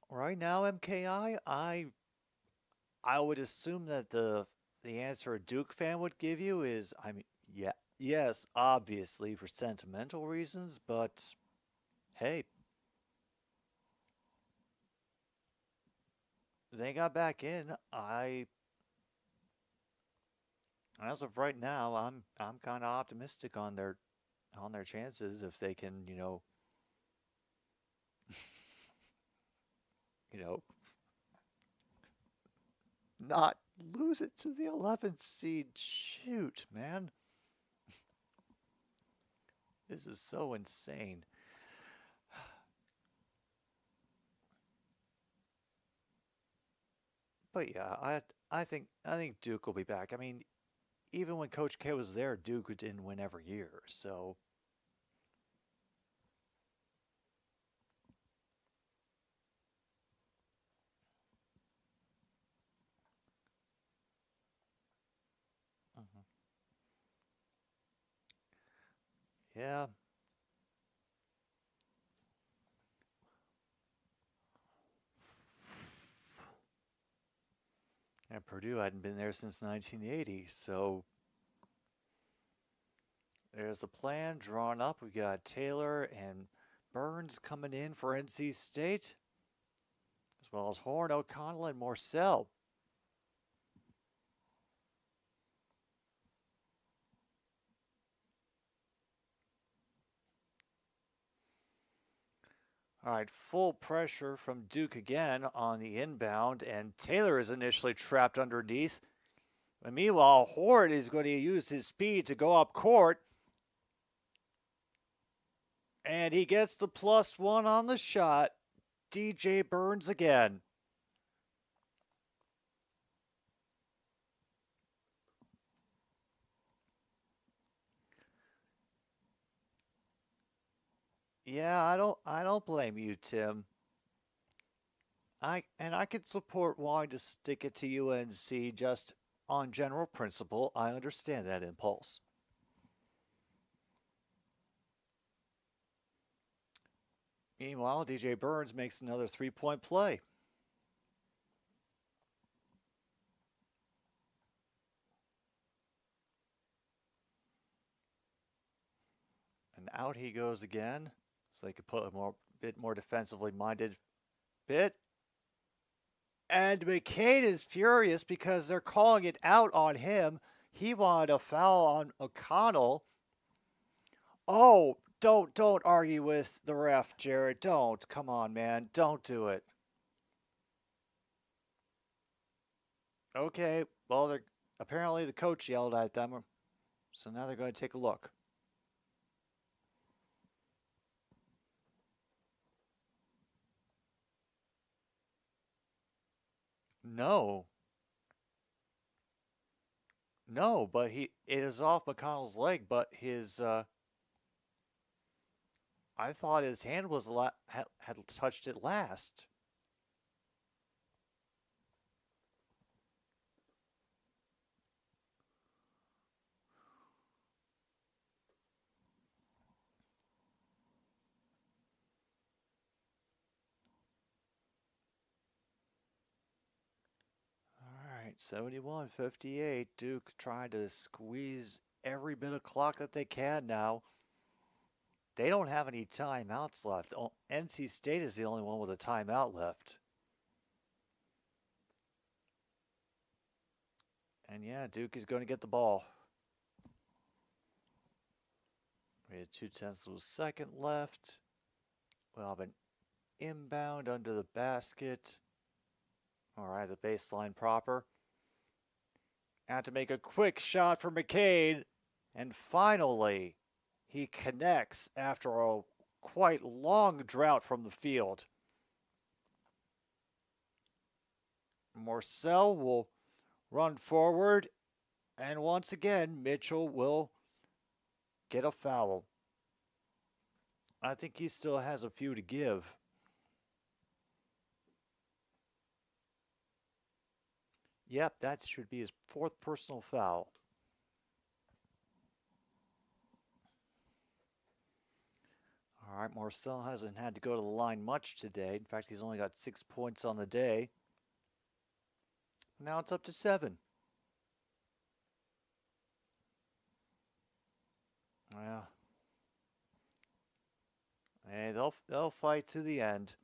Right now, MKI, I would assume that the answer a Duke fan would give you is, I mean, yeah, yes, obviously for sentimental reasons, but hey, they got back in. As of right now, I'm kind of optimistic on their chances if they can, not lose it to the 11th seed. Shoot, man. This is so insane. But yeah, I think Duke will be back. I mean, even when Coach K was there, Duke didn't win every year, so yeah. And Purdue hadn't been there since 1980, so there's the plan drawn up. We got Taylor and Burns coming in for NC State, as well as Horn, O'Connell, and Morcell. All right, full pressure from Duke again on the inbound, and Taylor is initially trapped underneath. And meanwhile, Horn is going to use his speed to go up court. And he gets the +1 on the shot. DJ Burns again. Yeah, I don't blame you, Tim. I could support wanting to stick it to UNC just on general principle. I understand that impulse. Meanwhile, DJ Burns makes another 3-point play. And out he goes again. So they could put a bit more defensively minded bit. And McCain is furious because they're calling it out on him. He wanted a foul on O'Connell. Oh, don't argue with the ref, Jared. Don't. Come on, man. Don't do it. Okay. Well, apparently the coach yelled at them. So now they're going to take a look. No. No, but it is off McConnell's leg, but his I thought his hand was had touched it last. All right, 71-58. Duke trying to squeeze every bit of clock that they can now. They don't have any timeouts left. NC State is the only one with a timeout left. And yeah, Duke is going to get the ball. We had 0.2 of a second left. We'll have an inbound under the basket. All right, the baseline proper. Had to make a quick shot for McCain. And finally, he connects after a quite long drought from the field. Marcel will run forward, and once again, Mitchell will get a foul. I think he still has a few to give. Yep, that should be his 4th personal foul. All right, Marcel hasn't had to go to the line much today. In fact, he's only got 6 points on the day. Now it's up to 7. Yeah. Hey, they'll fight to the end.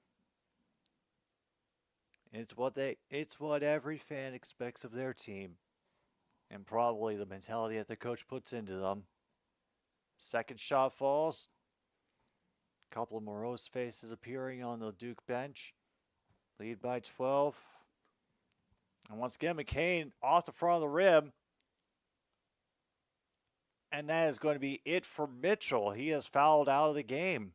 It's what every fan expects of their team, and probably the mentality that the coach puts into them. Second shot falls. Couple of morose faces appearing on the Duke bench. Lead by 12. And once again, McCain off the front of the rim. And that is going to be it for Mitchell. He has fouled out of the game.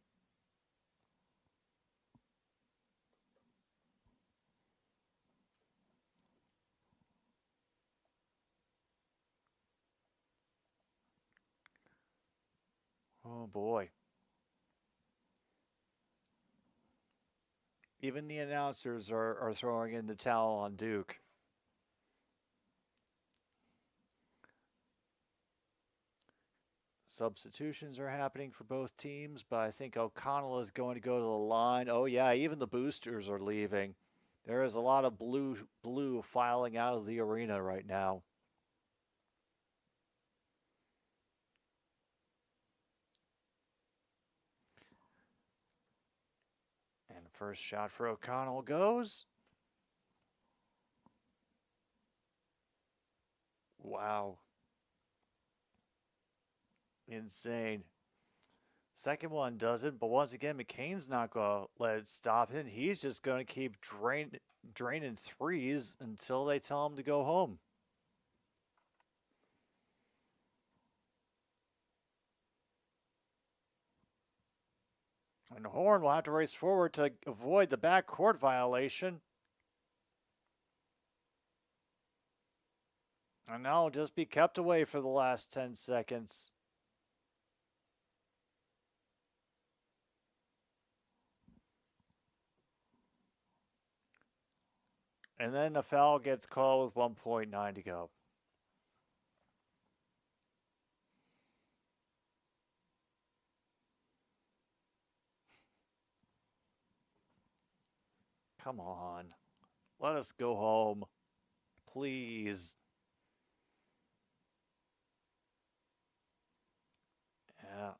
Oh boy. Even the announcers are throwing in the towel on Duke. Substitutions are happening for both teams, but I think O'Connell is going to go to the line. Oh yeah, even the boosters are leaving. There is a lot of blue filing out of the arena right now. And the first shot for O'Connell goes. Wow. Insane. Second one doesn't, but once again, McCain's not going to let it stop him. He's just going to keep draining threes until they tell him to go home. And Horn will have to race forward to avoid the backcourt violation. And now he'll just be kept away for the last 10 seconds. And then the foul gets called with 1.9 to go. Come on. Let us go home. Please. Yeah.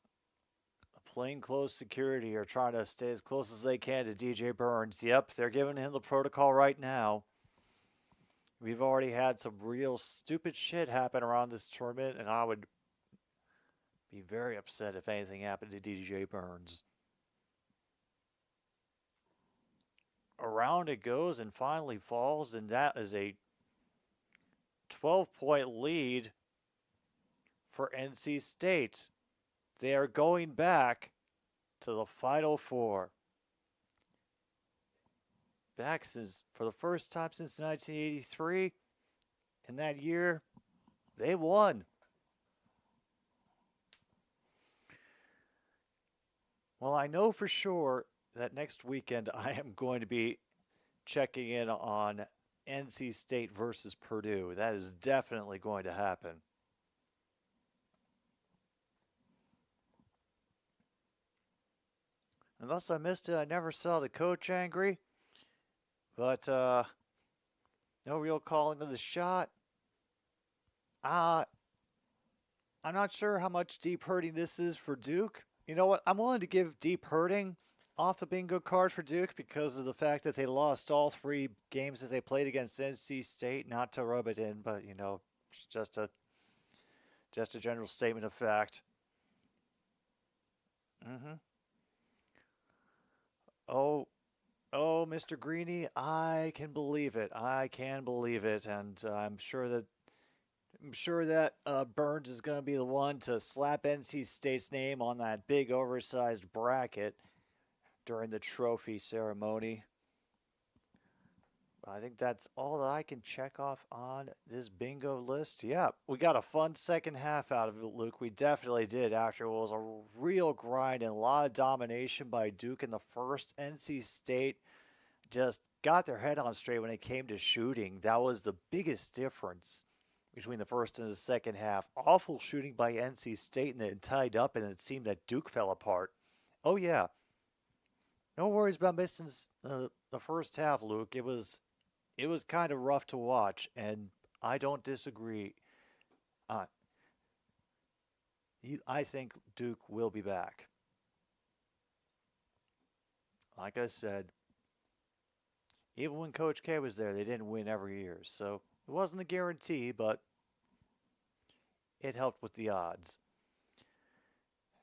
Plainclothes security are trying to stay as close as they can to DJ Burns. Yep, they're giving him the protocol right now. We've already had some real stupid shit happen around this tournament, and I would be very upset if anything happened to DJ Burns. Around it goes and finally falls, and that is a 12-point lead for NC State. They are going back to the Final Four. Back since, for the first time since 1983. In that year, they won. Well, I know for sure that next weekend I am going to be checking in on NC State versus Purdue. That is definitely going to happen. Unless I missed it, I never saw the coach angry. But no real calling of the shot. I'm not sure how much deep hurting this is for Duke. You know what? I'm willing to give deep hurting off the bingo card for Duke because of the fact that they lost all 3 games that they played against NC State. Not to rub it in, but, you know, it's just a general statement of fact. Oh, Oh, Mr. Greeny, I can believe it. I can believe it, and I'm sure that Burns is going to be the one to slap NC State's name on that big oversized bracket during the trophy ceremony. I think that's all that I can check off on this bingo list. Yeah, we got a fun second half out of it, Luke. We definitely did after what was a real grind and a lot of domination by Duke in the first. NC State just got their head on straight when it came to shooting. That was the biggest difference between the first and the second half. Awful shooting by NC State, and it tied up, and it seemed that Duke fell apart. Oh, yeah. No worries about missing the first half, Luke. It was kind of rough to watch, and I don't disagree. Uh, I think Duke will be back. Like I said, even when Coach K was there, they didn't win every year. So it wasn't a guarantee, but it helped with the odds.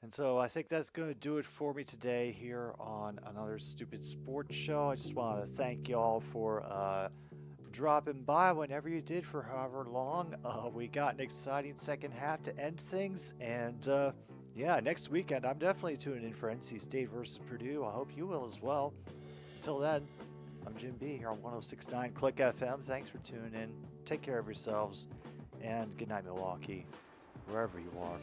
And so I think that's going to do it for me today here on another Stupid Sports Show. I just want to thank y'all for dropping by whenever you did for however long. We got an exciting second half to end things. And yeah, next weekend, I'm definitely tuning in for NC State versus Purdue. I hope you will as well. Until then, I'm Jim B here on 106.9 Click FM. Thanks for tuning in. Take care of yourselves. And good night, Milwaukee, wherever you are.